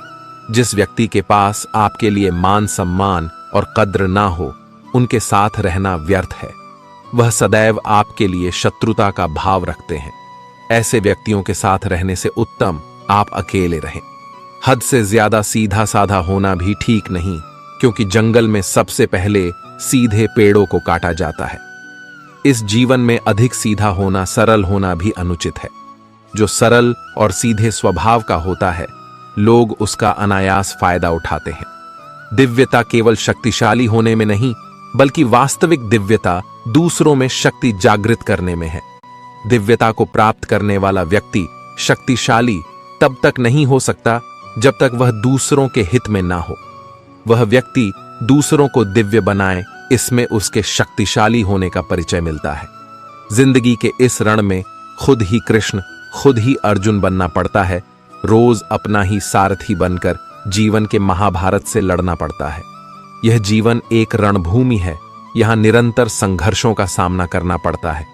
जिस व्यक्ति के पास आपके लिए मान सम्मान और कद्र ना हो, उनके साथ रहना व्यर्थ है। वह सदैव आपके लिए शत्रुता का भाव रखते हैं। ऐसे व्यक्तियों के साथ रहने से उत्तम आप अकेले रहें। हद से ज्यादा सीधा साधा होना भी ठीक नहीं, क्योंकि जंगल में सबसे पहले सीधे पेड़ों को काटा जाता है। इस जीवन में अधिक सीधा होना, सरल होना भी अनुचित है। जो सरल और सीधे स्वभाव का होता है, लोग उसका अनायास फायदा उठाते हैं। दिव्यता केवल शक्तिशाली होने में नहीं, बल्कि वास्तविक दिव्यता दूसरों में शक्ति जागृत करने में है। दिव्यता को प्राप्त करने वाला व्यक्ति शक्तिशाली तब तक नहीं हो सकता जब तक वह दूसरों के हित में ना हो। वह व्यक्ति दूसरों को दिव्य बनाए, इसमें उसके शक्तिशाली होने का परिचय मिलता है। जिंदगी के इस रण में खुद ही कृष्ण, खुद ही अर्जुन बनना पड़ता है। रोज अपना ही सारथी बनकर जीवन के महाभारत से लड़ना पड़ता है। यह जीवन एक रणभूमि है। यहां निरंतर संघर्षों का सामना करना पड़ता है।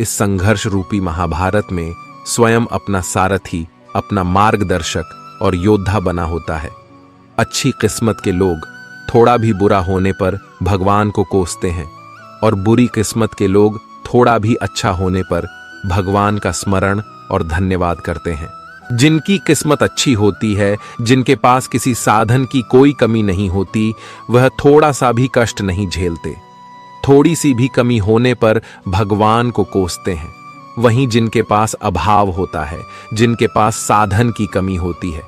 इस संघर्ष रूपी महाभारत में स्वयं अपना सारथी, अपना मार्गदर्शक और योद्धा बना होता है। अच्छी किस्मत के लोग थोड़ा भी बुरा होने पर भगवान को कोसते हैं, और बुरी किस्मत के लोग थोड़ा भी अच्छा होने पर भगवान का स्मरण और धन्यवाद करते हैं। जिनकी किस्मत अच्छी होती है, जिनके पास किसी साधन की कोई कमी नहीं होती, वह थोड़ा सा भी कष्ट नहीं झेलते। थोड़ी सी भी कमी होने पर भगवान को कोसते हैं। वहीं जिनके पास अभाव होता है, जिनके पास साधन की कमी होती है,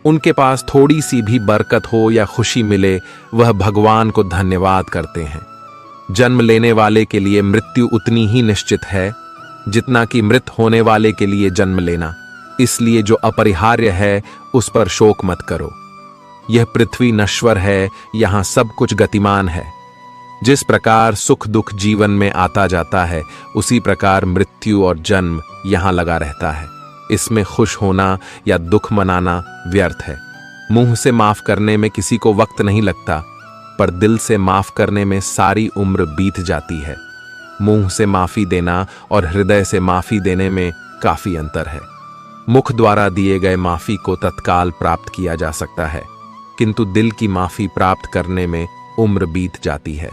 उनके पास थोड़ी सी भी बरकत हो या खुशी मिले, वह भगवान को धन्यवाद करते हैं। जन्म लेने वाले के लिए मृत्यु उतनी ही निश्चित है जितना कि मृत होने वाले के लिए जन्म लेना। इसलिए जो अपरिहार्य है उस पर शोक मत करो। यह पृथ्वी नश्वर है, यहां सब कुछ गतिमान है। जिस प्रकार सुख दुख जीवन में आता जाता है, उसी प्रकार मृत्यु और जन्म यहां लगा रहता है। इसमें खुश होना या दुख मनाना व्यर्थ है। मुंह से माफ करने में किसी को वक्त नहीं लगता, पर दिल से माफ करने में सारी उम्र बीत जाती है। मुंह से माफी देना और हृदय से माफी देने में काफी अंतर है। मुख द्वारा दिए गए माफी को तत्काल प्राप्त किया जा सकता है, किंतु दिल की माफी प्राप्त करने में उम्र बीत जाती है।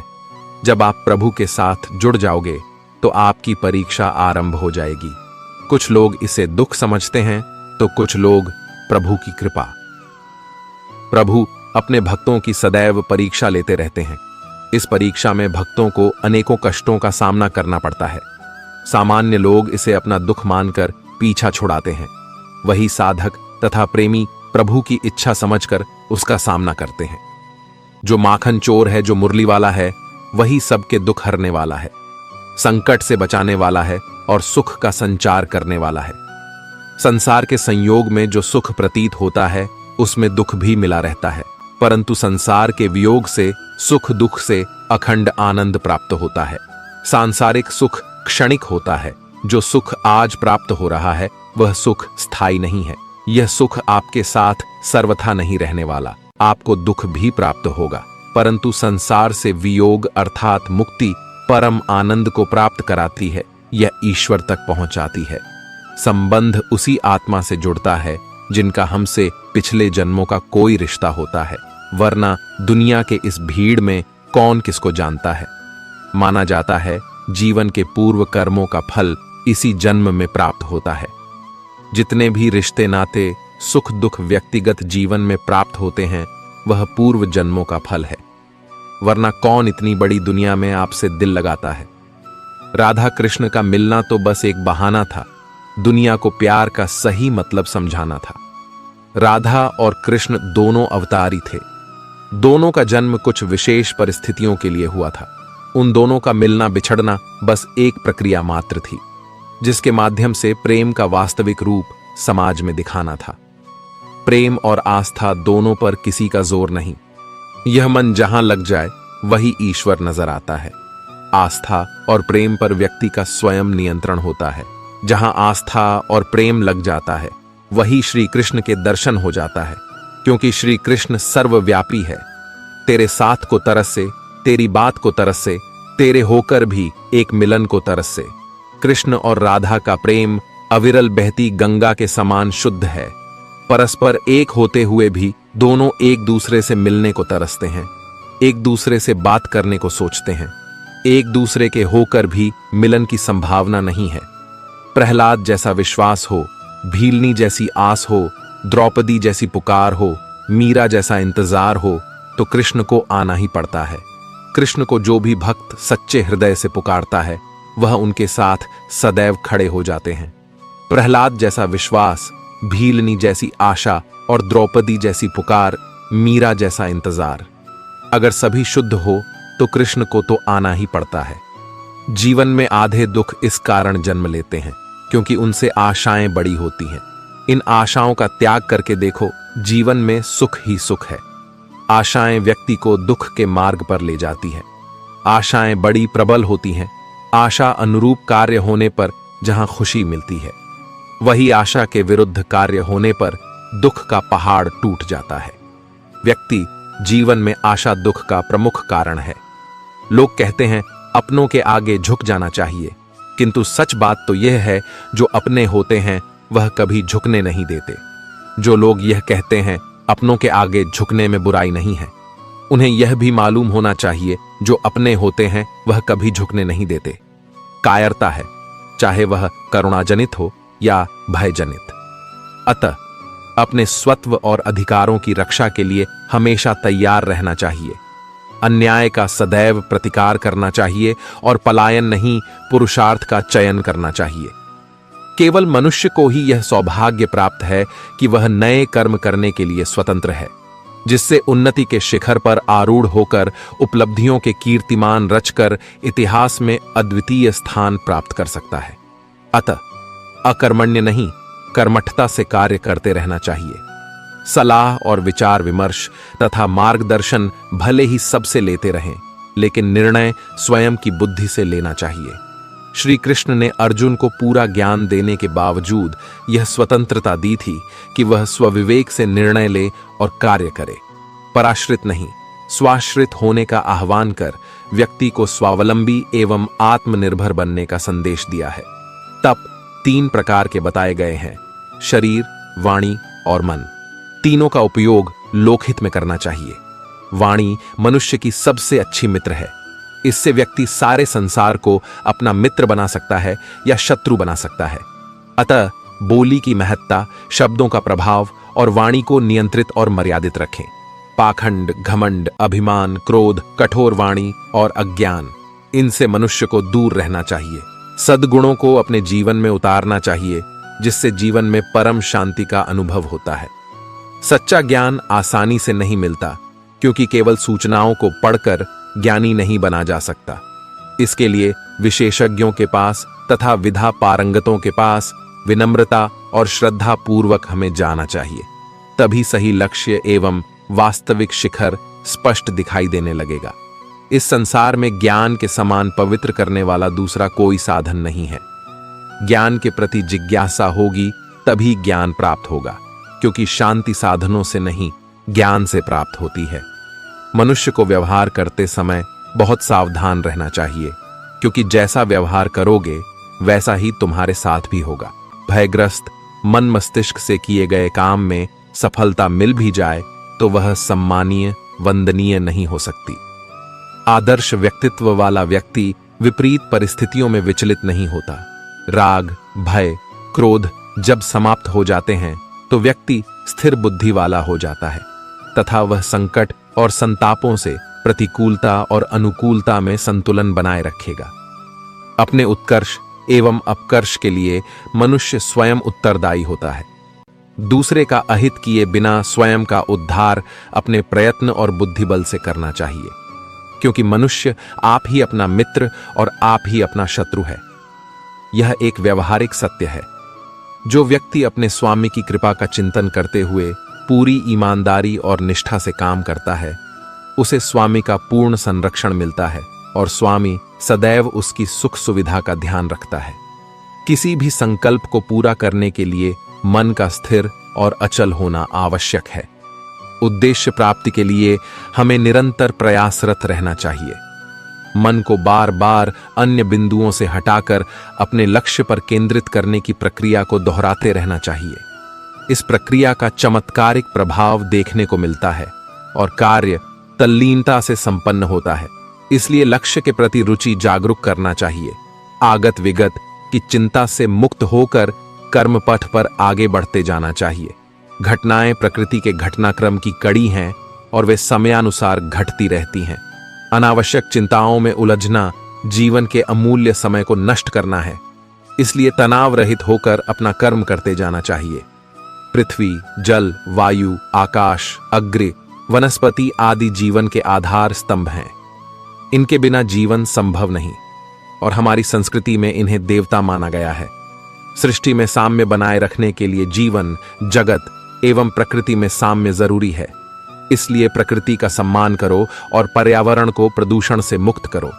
जब आप प्रभु के साथ जुड़ जाओगे तो आपकी परीक्षा आरंभ हो जाएगी। कुछ लोग इसे दुख समझते हैं तो कुछ लोग प्रभु की कृपा। प्रभु अपने भक्तों की सदैव परीक्षा लेते रहते हैं। इस परीक्षा में भक्तों को अनेकों कष्टों का सामना करना पड़ता है। सामान्य लोग इसे अपना दुख मानकर पीछा छुड़ाते हैं। वही साधक तथा प्रेमी प्रभु की इच्छा समझकर उसका सामना करते हैं। जो माखन चोर है, जो मुरली वाला है, वही सबके दुख हरने वाला है, संकट से बचाने वाला है और सुख का संचार करने वाला है। संसार के संयोग में जो सुख प्रतीत होता है, उसमें दुख भी मिला रहता है, परंतु संसार के वियोग से, सुख दुख से अखंड आनंद प्राप्त होता है। सांसारिक सुख क्षणिक होता है। जो सुख आज प्राप्त हो रहा है वह सुख स्थायी नहीं है। यह सुख आपके साथ सर्वथा नहीं रहने वाला। आपको दुख भी प्राप्त होगा, परंतु संसार से वियोग अर्थात मुक्ति परम आनंद को प्राप्त कराती है। यह ईश्वर तक पहुंचाती है। संबंध उसी आत्मा से जुड़ता है जिनका हमसे पिछले जन्मों का कोई रिश्ता होता है, वरना दुनिया के इस भीड़ में कौन किसको जानता है। माना जाता है जीवन के पूर्व कर्मों का फल इसी जन्म में प्राप्त होता है। जितने भी रिश्ते नाते सुख दुख व्यक्तिगत जीवन में प्राप्त होते हैं वह पूर्व जन्मों का फल है, वरना कौन इतनी बड़ी दुनिया में आपसे दिल लगाता है। राधा कृष्ण का मिलना तो बस एक बहाना था, दुनिया को प्यार का सही मतलब समझाना था। राधा और कृष्ण दोनों अवतारी थे। दोनों का जन्म कुछ विशेष परिस्थितियों के लिए हुआ था। उन दोनों का मिलना बिछड़ना बस एक प्रक्रिया मात्र थी, जिसके माध्यम से प्रेम का वास्तविक रूप समाज में दिखाना था। प्रेम और आस्था दोनों पर किसी का जोर नहीं। यह मन जहां लग जाए वही ईश्वर नजर आता है। आस्था और प्रेम पर व्यक्ति का स्वयं नियंत्रण होता है। जहां आस्था और प्रेम लग जाता है वही श्री कृष्ण के दर्शन हो जाता है, क्योंकि श्री कृष्ण सर्वव्यापी है। तेरे साथ को तरस से, तेरी बात को तरस से, तेरे होकर भी एक मिलन को तरस से। कृष्ण और राधा का प्रेम अविरल बहती गंगा के समान शुद्ध है। परस्पर एक होते हुए भी दोनों एक दूसरे से मिलने को तरसते हैं, एक दूसरे से बात करने को सोचते हैं। एक दूसरे के होकर भी मिलन की संभावना नहीं है। प्रहलाद जैसा विश्वास हो, भीलनी जैसी आस हो, द्रौपदी जैसी पुकार हो, मीरा जैसा इंतजार हो तो कृष्ण को आना ही पड़ता है। कृष्ण को जो भी भक्त सच्चे हृदय से पुकारता है वह उनके साथ सदैव खड़े हो जाते हैं। प्रहलाद जैसा विश्वास, भीलनी जैसी आशा और द्रौपदी जैसी पुकार, मीरा जैसा इंतजार। अगर सभी शुद्ध हो तो कृष्ण को तो आना ही पड़ता है। जीवन में आधे दुख इस कारण जन्म लेते हैं क्योंकि उनसे आशाएं बड़ी होती हैं। इन आशाओं का त्याग करके देखो, जीवन में सुख ही सुख है। आशाएं व्यक्ति को दुख के मार्ग पर ले जाती हैं। आशाएं बड़ी प्रबल होती हैं। आशा अनुरूप कार्य होने पर जहां खुशी मिलती है, वही आशा के विरुद्ध कार्य होने पर दुख का पहाड़ टूट जाता है। व्यक्ति जीवन में आशा दुख का प्रमुख कारण है। लोग कहते हैं अपनों के आगे झुक जाना चाहिए, किंतु सच बात तो यह है जो अपने होते हैं वह कभी झुकने नहीं देते। जो लोग यह कहते हैं अपनों के आगे झुकने में बुराई नहीं है, उन्हें यह भी मालूम होना चाहिए जो अपने होते हैं वह कभी झुकने नहीं देते। कायरता है, चाहे वह करुणाजनित हो या भयजनित। अतः अपने स्वत्व और अधिकारों की रक्षा के लिए हमेशा तैयार रहना चाहिए। अन्याय का सदैव प्रतिकार करना चाहिए और पलायन नहीं, पुरुषार्थ का चयन करना चाहिए। केवल मनुष्य को ही यह सौभाग्य प्राप्त है कि वह नए कर्म करने के लिए स्वतंत्र है, जिससे उन्नति के शिखर पर आरूढ़ होकर उपलब्धियों के कीर्तिमान रचकर इतिहास में अद्वितीय स्थान प्राप्त कर सकता है। अतः अकर्मण्य नहीं, कर्मठता से कार्य करते रहना चाहिए। सलाह और विचार विमर्श तथा मार्गदर्शन भले ही सबसे लेते रहें, लेकिन निर्णय स्वयं की बुद्धि से लेना चाहिए। श्री कृष्ण ने अर्जुन को पूरा ज्ञान देने के बावजूद यह स्वतंत्रता दी थी कि वह स्वविवेक से निर्णय ले और कार्य करे। पराश्रित नहीं, स्वाश्रित होने का आह्वान कर व्यक्ति को स्वावलंबी एवं आत्मनिर्भर बनने का संदेश दिया है। तप 3 प्रकार के बताए गए हैं: शरीर, वाणी और मन। तीनों का उपयोग लोकहित में करना चाहिए। वाणी मनुष्य की सबसे अच्छी मित्र है। इससे व्यक्ति सारे संसार को अपना मित्र बना सकता है या शत्रु बना सकता है। अतः बोली की महत्ता, शब्दों का प्रभाव और वाणी को नियंत्रित और मर्यादित रखें। पाखंड, घमंड, अभिमान, क्रोध, कठोर वाणी और अज्ञान, इनसे मनुष्य को दूर रहना चाहिए। सद्गुणों को अपने जीवन में उतारना चाहिए, जिससे जीवन में परम शांति का अनुभव होता है। सच्चा ज्ञान आसानी से नहीं मिलता, क्योंकि केवल सूचनाओं को पढ़कर ज्ञानी नहीं बना जा सकता। इसके लिए विशेषज्ञों के पास तथा विधा पारंगतों के पास विनम्रता और श्रद्धा पूर्वक हमें जाना चाहिए। तभी सही लक्ष्य एवं वास्तविक शिखर स्पष्ट दिखाई देने लगेगा। इस संसार में ज्ञान के समान पवित्र करने वाला दूसरा कोई साधन नहीं है। ज्ञान के प्रति जिज्ञासा होगी तभी ज्ञान प्राप्त होगा, क्योंकि शांति साधनों से नहीं, ज्ञान से प्राप्त होती है। मनुष्य को व्यवहार करते समय बहुत सावधान रहना चाहिए, क्योंकि जैसा व्यवहार करोगे वैसा ही तुम्हारे साथ भी होगा। भयग्रस्त मन मस्तिष्क से किए गए काम में सफलता मिल भी जाए तो वह सम्मानीय, वंदनीय नहीं हो सकती। आदर्श व्यक्तित्व वाला व्यक्ति विपरीत परिस्थितियों में विचलित नहीं होता। राग, भय, क्रोध जब समाप्त हो जाते हैं तो व्यक्ति स्थिर बुद्धि वाला हो जाता है तथा वह संकट और संतापों से प्रतिकूलता और अनुकूलता में संतुलन बनाए रखेगा। अपने उत्कर्ष एवं अपकर्ष के लिए मनुष्य स्वयं उत्तरदायी होता है। दूसरे का अहित किए बिना स्वयं का उद्धार अपने प्रयत्न और बुद्धिबल से करना चाहिए, क्योंकि मनुष्य आप ही अपना मित्र और आप ही अपना शत्रु है। यह एक व्यवहारिक सत्य है। जो व्यक्ति अपने स्वामी की कृपा का चिंतन करते हुए पूरी ईमानदारी और निष्ठा से काम करता है, उसे स्वामी का पूर्ण संरक्षण मिलता है और स्वामी सदैव उसकी सुख सुविधा का ध्यान रखता है। किसी भी संकल्प को पूरा करने के लिए मन का स्थिर और अचल होना आवश्यक है। उद्देश्य प्राप्ति के लिए हमें निरंतर प्रयासरत रहना चाहिए। मन को बार बार अन्य बिंदुओं से हटाकर अपने लक्ष्य पर केंद्रित करने की प्रक्रिया को दोहराते रहना चाहिए। इस प्रक्रिया का चमत्कारिक प्रभाव देखने को मिलता है और कार्य तल्लीनता से संपन्न होता है। इसलिए लक्ष्य के प्रति रुचि जागरूक करना चाहिए। आगत विगत की चिंता से मुक्त होकर कर्मपथ पर आगे बढ़ते जाना चाहिए। घटनाएं प्रकृति के घटनाक्रम की कड़ी हैं और वे समयानुसार घटती रहती हैं। अनावश्यक चिंताओं में उलझना जीवन के अमूल्य समय को नष्ट करना है। इसलिए तनाव रहित होकर अपना कर्म करते जाना चाहिए। पृथ्वी, जल, वायु, आकाश, अग्नि, वनस्पति आदि जीवन के आधार स्तंभ हैं। इनके बिना जीवन संभव नहीं और हमारी संस्कृति में इन्हें देवता माना गया है। सृष्टि में साम्य बनाए रखने के लिए जीवन, जगत एवं प्रकृति में साम्य जरूरी है। इसलिए प्रकृति का सम्मान करो और पर्यावरण को प्रदूषण से मुक्त करो।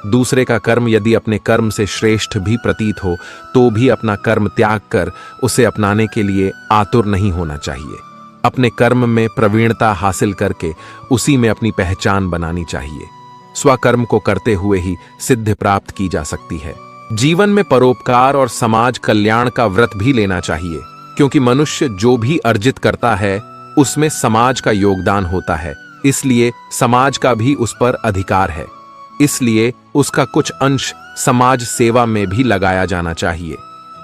दूसरे का कर्म यदि अपने कर्म से श्रेष्ठ भी प्रतीत हो तो भी अपना कर्म त्याग कर उसे अपनाने के लिए आतुर नहीं होना चाहिए। अपने कर्म में प्रवीणता हासिल करके उसी में अपनी पहचान बनानी चाहिए। स्वकर्म को करते हुए ही सिद्धि प्राप्त की जा सकती है। जीवन में परोपकार और समाज कल्याण का व्रत भी लेना चाहिए, क्योंकि मनुष्य जो भी अर्जित करता है उसमें समाज का योगदान होता है। इसलिए समाज का भी उस पर अधिकार है। इसलिए उसका कुछ अंश समाज सेवा में भी लगाया जाना चाहिए।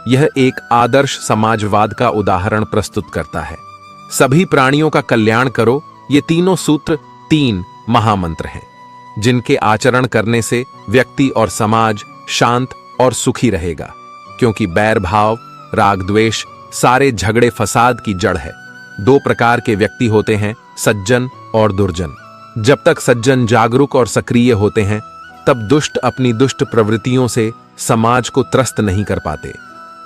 यह एक आदर्श समाजवाद का उदाहरण प्रस्तुत करता है। सभी प्राणियों का कल्याण करो, ये तीनों सूत्र 3 महामंत्र हैं, जिनके आचरण करने से व्यक्ति और समाज शांत और सुखी रहेगा। क्योंकि बैर भाव, राग द्वेष सारे झगड़े फसाद की जड़ है। 2 प्रकार के व्यक्ति होते हैं, सज्जन और दुर्जन। जब तक सज्जन जागरूक और सक्रिय होते हैं तब दुष्ट अपनी दुष्ट प्रवृत्तियों से समाज को त्रस्त नहीं कर पाते।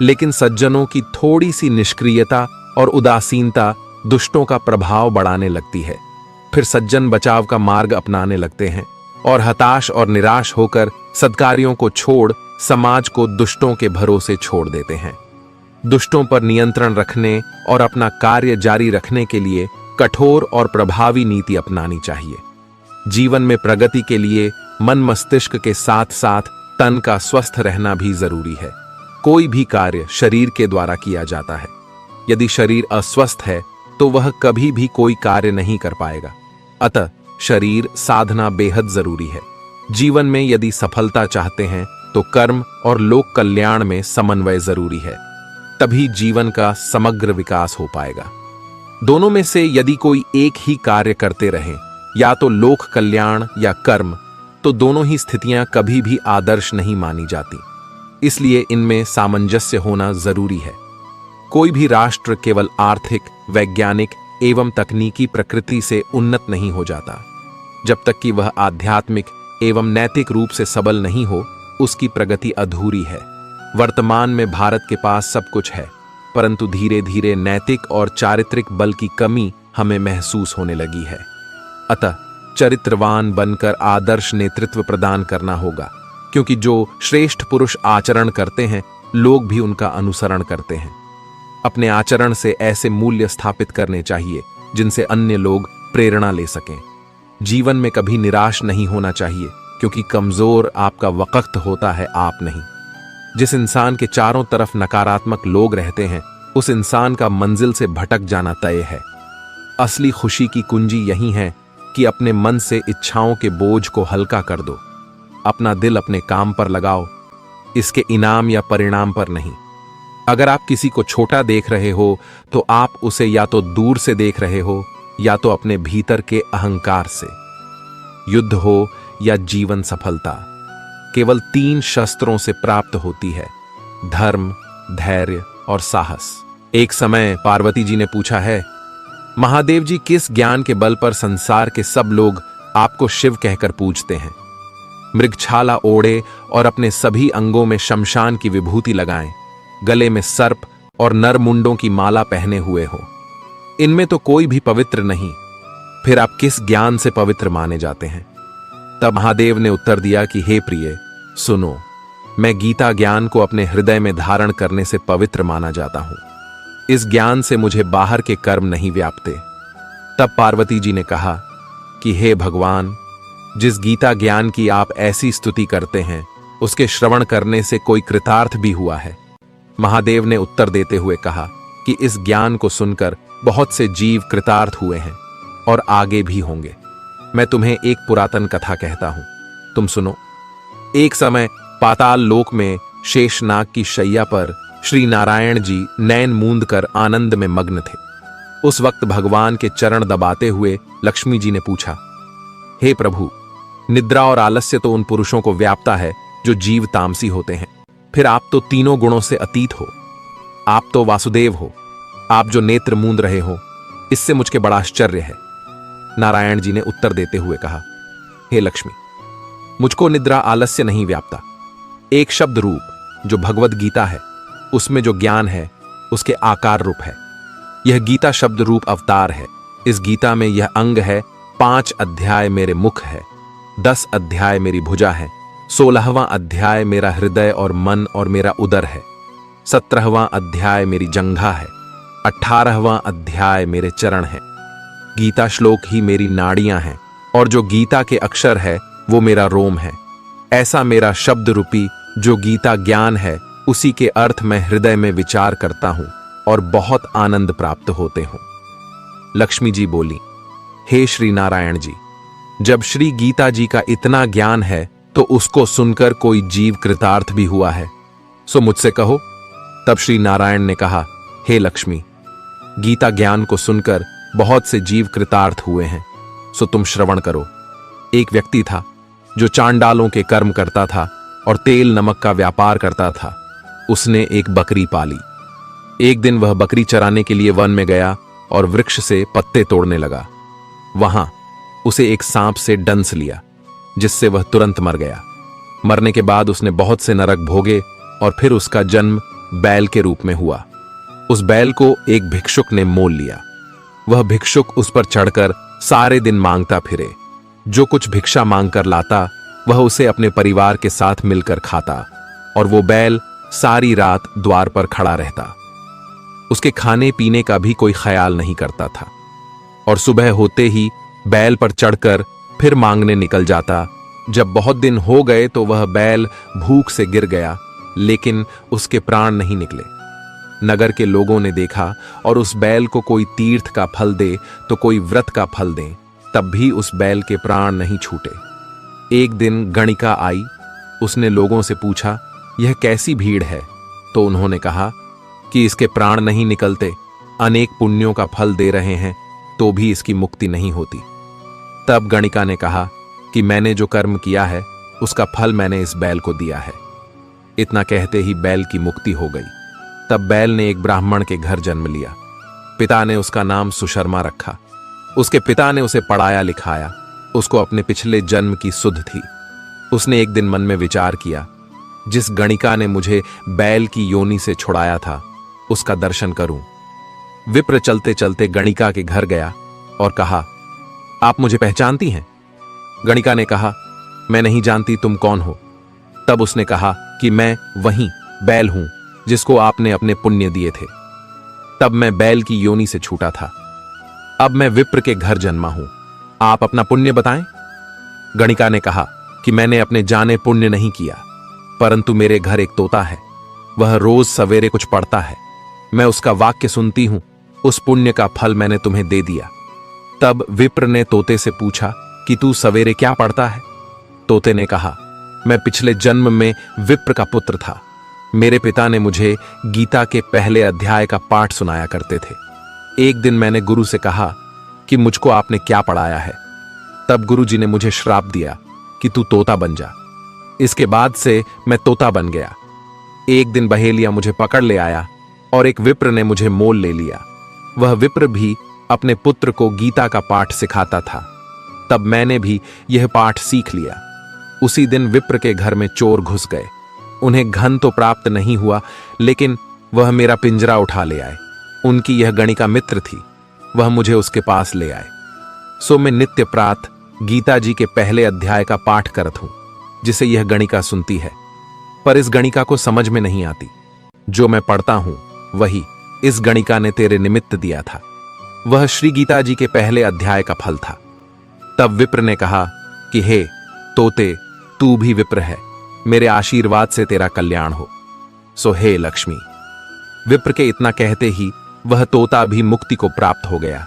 लेकिन सज्जनों की थोड़ी सी निष्क्रियता और उदासीनता दुष्टों का प्रभाव बढ़ाने लगती है। फिर सज्जन बचाव का मार्ग अपनाने लगते हैं और हताश और निराश होकर सद्कार्यों को छोड़ समाज को दुष्टों के भरोसे छोड़ देते हैं। दुष्टों पर नियंत्रण रखने और अपना कार्य जारी रखने के लिए कठोर और प्रभावी नीति अपनानी चाहिए। जीवन में प्रगति के लिए मन मस्तिष्क के साथ साथ तन का स्वस्थ रहना भी जरूरी है। कोई भी कार्य शरीर के द्वारा किया जाता है। यदि शरीर अस्वस्थ है तो वह कभी भी कोई कार्य नहीं कर पाएगा। अतः शरीर साधना बेहद जरूरी है। जीवन में यदि सफलता चाहते हैं तो कर्म और लोक कल्याण में समन्वय जरूरी है। तभी जीवन का समग्र विकास हो पाएगा। दोनों में से यदि कोई एक ही कार्य करते रहें, या तो लोक कल्याण या कर्म, तो दोनों ही स्थितियां कभी भी आदर्श नहीं मानी जाती। इसलिए इनमें सामंजस्य होना जरूरी है। कोई भी राष्ट्र केवल आर्थिक, वैज्ञानिक एवं तकनीकी प्रकृति से उन्नत नहीं हो जाता। जब तक कि वह आध्यात्मिक एवं नैतिक रूप से सबल नहीं हो, उसकी प्रगति अधूरी है। वर्तमान में भारत के पास सब कुछ है, परंतु धीरे धीरे नैतिक और चारित्रिक बल की कमी हमें महसूस होने लगी है। अतः चरित्रवान बनकर आदर्श नेतृत्व प्रदान करना होगा, क्योंकि जो श्रेष्ठ पुरुष आचरण करते हैं लोग भी उनका अनुसरण करते हैं। अपने आचरण से ऐसे मूल्य स्थापित करने चाहिए जिनसे अन्य लोग प्रेरणा ले सकें। जीवन में कभी निराश नहीं होना चाहिए, क्योंकि कमजोर आपका वक्त होता है, आप नहीं। जिस इंसान के चारों तरफ नकारात्मक लोग रहते हैं उस इंसान का मंजिल से भटक जाना तय है। असली खुशी की कुंजी यही है कि अपने मन से इच्छाओं के बोझ को हल्का कर दो। अपना दिल अपने काम पर लगाओ, इसके इनाम या परिणाम पर नहीं। अगर आप किसी को छोटा देख रहे हो तो आप उसे या तो दूर से देख रहे हो या तो अपने भीतर के अहंकार से। युद्ध हो या जीवन सफलता केवल 3 शस्त्रों से प्राप्त होती है: धर्म, धैर्य और साहस। एक समय पार्वती जी ने पूछा है, महादेव जी, किस ज्ञान के बल पर संसार के सब लोग आपको शिव कहकर पूजते हैं? मृगछाला ओढ़े और अपने सभी अंगों में शमशान की विभूति लगाएं, गले में सर्प और नरमुंडों की माला पहने हुए हो, इनमें तो कोई भी पवित्र नहीं, फिर आप किस ज्ञान से पवित्र माने जाते हैं? तब महादेव ने उत्तर दिया कि हे प्रिय, सुनो, मैं गीता ज्ञान को अपने हृदय में धारण करने से पवित्र माना जाता हूं। इस ज्ञान से मुझे बाहर के कर्म नहीं व्यापते। तब पार्वती जी ने कहा कि हे भगवान, जिस गीता ज्ञान की आप ऐसी स्तुति करते हैं उसके श्रवण करने से कोई कृतार्थ भी हुआ है? महादेव ने उत्तर देते हुए कहा कि इस ज्ञान को सुनकर बहुत से जीव कृतार्थ हुए हैं और आगे भी होंगे। मैं तुम्हें एक पुरातन कथा कहता हूं, तुम सुनो। एक समय पाताल लोक में शेषनाग की शैया पर श्री नारायण जी नैन मूंद कर आनंद में मग्न थे। उस वक्त भगवान के चरण दबाते हुए लक्ष्मी जी ने पूछा, हे प्रभु, निद्रा और आलस्य तो उन पुरुषों को व्यापता है जो जीव तामसी होते हैं, फिर आप तो तीनों गुणों से अतीत हो। आप तो वासुदेव हो, आप जो नेत्र मूंद रहे हो, इससे मुझको बड़ा आश्चर्य है। नारायण जी ने उत्तर देते हुए कहा, हे लक्ष्मी, मुझको निद्रा आलस्य नहीं व्यापता। एक शब्द रूप जो भगवद गीता है उसमें जो ज्ञान है उसके आकार रूप है। यह गीता शब्द रूप अवतार है। इस गीता में यह अंग है, 5 अध्याय मेरे मुख है, 10 अध्याय मेरी भुजा है, 16वां अध्याय मेरा हृदय और मन और मेरा उदर है, 17वां अध्याय मेरी जंघा है, 18वां अध्याय मेरे चरण है। गीता श्लोक ही मेरी नाड़ियां हैं और जो गीता के अक्षर है वो मेरा रोम है। ऐसा मेरा शब्द रूपी जो गीता ज्ञान है उसी के अर्थ मैं हृदय में विचार करता हूं और बहुत आनंद प्राप्त होते हूं। लक्ष्मी जी बोली, हे श्री नारायण जी, जब श्री गीता जी का इतना ज्ञान है तो उसको सुनकर कोई जीव कृतार्थ भी हुआ है, सो मुझसे कहो। तब श्री नारायण ने कहा, हे लक्ष्मी, गीता ज्ञान को सुनकर बहुत से जीव कृतार्थ हुए हैं, सो तुम श्रवण करो। एक व्यक्ति था जो चांडालों के कर्म करता था और तेल नमक का व्यापार करता था। उसने एक बकरी पाली। एक दिन वह बकरी चराने के लिए वन में गया और वृक्ष से पत्ते तोड़ने लगा। वहां उसे एक सांप से डंस लिया, जिससे वह तुरंत मर गया। मरने के बाद उसने बहुत से नरक भोगे और फिर उसका जन्म बैल के रूप में हुआ। उस बैल को एक भिक्षुक ने मोल लिया। वह भिक्षुक उस पर चढ़कर सारे दिन मांगता फिरे। जो कुछ भिक्षा मांगकर लाता वह उसे अपने परिवार के साथ मिलकर खाता और वो बैल सारी रात द्वार पर खड़ा रहता। उसके खाने पीने का भी कोई ख्याल नहीं करता था और सुबह होते ही बैल पर चढ़कर फिर मांगने निकल जाता। जब बहुत दिन हो गए तो वह बैल भूख से गिर गया, लेकिन उसके प्राण नहीं निकले। नगर के लोगों ने देखा और उस बैल को कोई तीर्थ का फल दे तो कोई व्रत का फल दे, तब भी उस बैल के प्राण नहीं छूटे। एक दिन गणिका आई। उसने लोगों से पूछा, यह कैसी भीड़ है? तो उन्होंने कहा कि इसके प्राण नहीं निकलते, अनेक पुण्यों का फल दे रहे हैं तो भी इसकी मुक्ति नहीं होती। तब गणिका ने कहा कि मैंने जो कर्म किया है उसका फल मैंने इस बैल को दिया है। इतना कहते ही बैल की मुक्ति हो गई। तब बैल ने एक ब्राह्मण के घर जन्म लिया। पिता ने उसका नाम सुशर्मा रखा। उसके पिता ने उसे पढ़ाया लिखाया। उसको अपने पिछले जन्म की सुध थी। उसने एक दिन मन में विचार किया, जिस गणिका ने मुझे बैल की योनि से छुड़ाया था उसका दर्शन करूं। विप्र चलते चलते गणिका के घर गया और कहा, आप मुझे पहचानती हैं? गणिका ने कहा, मैं नहीं जानती तुम कौन हो। तब उसने कहा कि मैं वही बैल हूं जिसको आपने अपने पुण्य दिए थे। तब मैं बैल की योनि से छूटा था। अब मैं विप्र के घर जन्मा हूं। आप अपना पुण्य बताएं। गणिका ने कहा कि मैंने अपने जाने पुण्य नहीं किया, परंतु मेरे घर एक तोता है। वह रोज सवेरे कुछ पढ़ता है। मैं उसका वाक्य सुनती हूं। उस पुण्य का फल मैंने तुम्हें दे दिया। तब विप्र ने तोते से पूछा कि तू सवेरे क्या पढ़ता है? तोते ने कहा, मैं पिछले जन्म में विप्र का पुत्र था। मेरे पिता ने मुझे गीता के पहले अध्याय का पाठ सुनाया करते थे। एक दिन मैंने गुरु से कहा कि मुझको आपने क्या पढ़ाया है। तब गुरुजी ने मुझे श्राप दिया कि तू तोता बन जा। इसके बाद से मैं तोता बन गया। एक दिन बहेलिया मुझे पकड़ ले आया और एक विप्र ने मुझे मोल ले लिया। वह विप्र भी अपने पुत्र को गीता का पाठ सिखाता था। तब मैंने भी यह पाठ सीख लिया। उसी दिन विप्र के घर में चोर घुस गए। उन्हें घन तो प्राप्त नहीं हुआ, लेकिन वह मेरा पिंजरा उठा ले आए। उनकी यह गणिका मित्र थी। वह मुझे उसके पास ले आए। सो मैं नित्य प्रात गीता जी के पहले अध्याय का पाठ करत हूं, जिसे यह गणिका सुनती है। पर इस गणिका को समझ में नहीं आती। जो मैं पढ़ता हूं वही इस गणिका ने तेरे निमित्त दिया था। वह श्री गीता जी के पहले अध्याय का फल था। तब विप्र ने कहा कि हे तोते, तू भी विप्र है। मेरे आशीर्वाद से तेरा कल्याण हो। सो हे लक्ष्मी। विप्र के इतना कहते ही वह तोता भी मुक्ति को प्राप्त हो गया।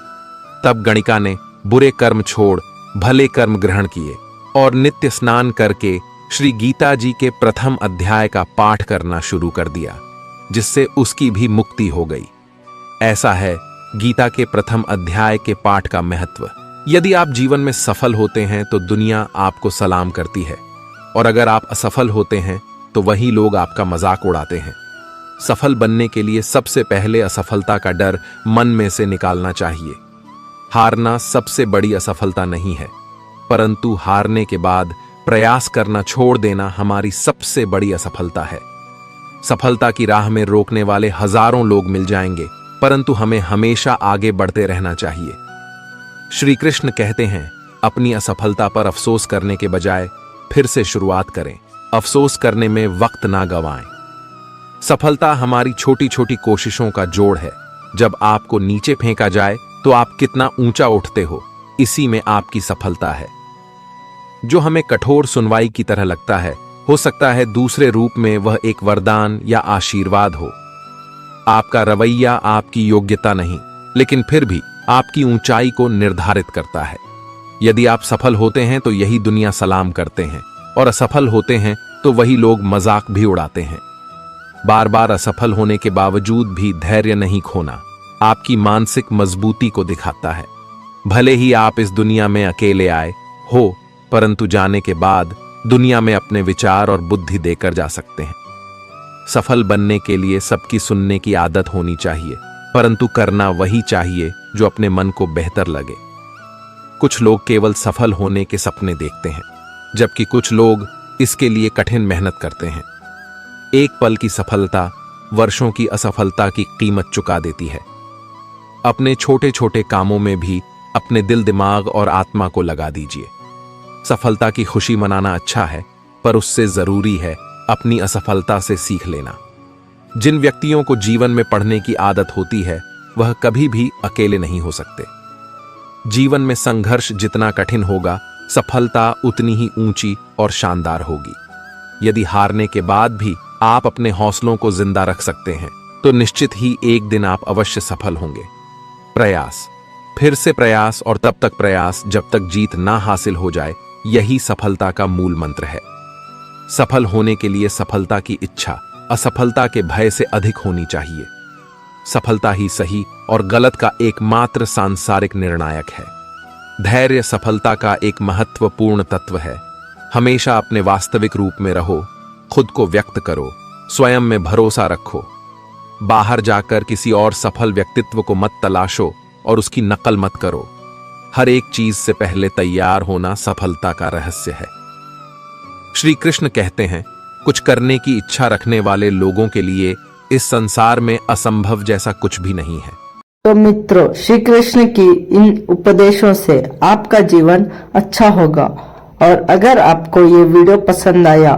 तब गणिका ने बुरे कर्म छोड़ भले कर्म ग्रहण किए और नित्य स्नान करके श्री गीता जी के प्रथम अध्याय का पाठ करना शुरू कर दिया, जिससे उसकी भी मुक्ति हो गई। ऐसा है गीता के प्रथम अध्याय के पाठ का महत्व। यदि आप जीवन में सफल होते हैं तो दुनिया आपको सलाम करती है, और अगर आप असफल होते हैं तो वही लोग आपका मजाक उड़ाते हैं। सफल बनने के लिए सबसे पहले असफलता का डर मन में से निकालना चाहिए। हारना सबसे बड़ी असफलता नहीं है, परंतु हारने के बाद प्रयास करना छोड़ देना हमारी सबसे बड़ी असफलता है। सफलता की राह में रोकने वाले हजारों लोग मिल जाएंगे, परंतु हमें हमेशा आगे बढ़ते रहना चाहिए। श्री कृष्ण कहते हैं, अपनी असफलता पर अफसोस करने के बजाय फिर से शुरुआत करें। अफसोस करने में वक्त ना गंवाएं। सफलता हमारी छोटी छोटी कोशिशों का जोड़ है। जब आपको नीचे फेंका जाए तो आप कितना ऊंचा उठते हो, इसी में आपकी सफलता है। जो हमें कठोर सुनवाई की तरह लगता है, हो सकता है दूसरे रूप में वह एक वरदान या आशीर्वाद हो। आपका रवैया आपकी योग्यता नहीं, लेकिन फिर भी आपकी ऊंचाई को निर्धारित करता है। यदि आप सफल होते हैं तो यही दुनिया सलाम करते हैं, और असफल होते हैं तो वही लोग मजाक भी उड़ाते हैं। बार बार असफल होने के बावजूद भी धैर्य नहीं खोना आपकी मानसिक मजबूती को दिखाता है। भले ही आप इस दुनिया में अकेले आए हो, परंतु जाने के बाद दुनिया में अपने विचार और बुद्धि देकर जा सकते हैं। सफल बनने के लिए सबकी सुनने की आदत होनी चाहिए, परंतु करना वही चाहिए जो अपने मन को बेहतर लगे। कुछ लोग केवल सफल होने के सपने देखते हैं, जबकि कुछ लोग इसके लिए कठिन मेहनत करते हैं। एक पल की सफलता वर्षों की असफलता की कीमत चुका देती है। अपने छोटे छोटे कामों में भी अपने दिल, दिमाग और आत्मा को लगा दीजिए। सफलता की खुशी मनाना अच्छा है, पर उससे जरूरी है अपनी असफलता से सीख लेना। जिन व्यक्तियों को जीवन में पढ़ने की आदत होती है, वह कभी भी अकेले नहीं हो सकते। जीवन में संघर्ष जितना कठिन होगा, सफलता उतनी ही ऊंची और शानदार होगी। यदि हारने के बाद भी आप अपने हौसलों को जिंदा रख सकते हैं, तो निश्चित ही एक दिन आप अवश्य सफल होंगे। प्रयास, फिर से प्रयास और तब तक प्रयास जब तक जीत ना हासिल हो जाए, यही सफलता का मूल मंत्र है। सफल होने के लिए सफलता की इच्छा असफलता के भय से अधिक होनी चाहिए। सफलता ही सही और गलत का एकमात्र सांसारिक निर्णायक है। धैर्य सफलता का एक महत्वपूर्ण तत्व है। हमेशा अपने वास्तविक रूप में रहो, खुद को व्यक्त करो, स्वयं में भरोसा रखो। बाहर जाकर किसी और सफल व्यक्तित्व को मत तलाशो और उसकी नकल मत करो। हर एक चीज से पहले तैयार होना सफलता का रहस्य है। श्री कृष्ण कहते हैं, कुछ करने की इच्छा रखने वाले लोगों के लिए इस संसार में असंभव जैसा कुछ भी नहीं है। तो मित्रों, श्री कृष्ण की इन उपदेशों से आपका जीवन अच्छा होगा। और अगर आपको ये वीडियो पसंद आया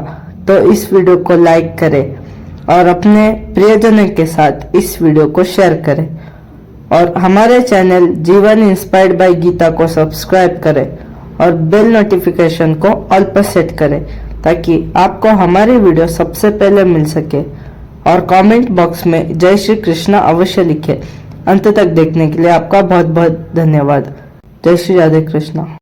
तो इस वीडियो को लाइक करें और अपने प्रियजनों के साथ इस वीडियो को शेयर करें और हमारे चैनल जीवन इंस्पायर्ड बाय गीता को सब्सक्राइब करें और बेल नोटिफिकेशन को ऑल पर सेट करें ताकि आपको हमारी वीडियो सबसे पहले मिल सके। और कमेंट बॉक्स में जय श्री कृष्ण अवश्य लिखें। अंत तक देखने के लिए आपका बहुत बहुत धन्यवाद। जय श्री राधे कृष्णा।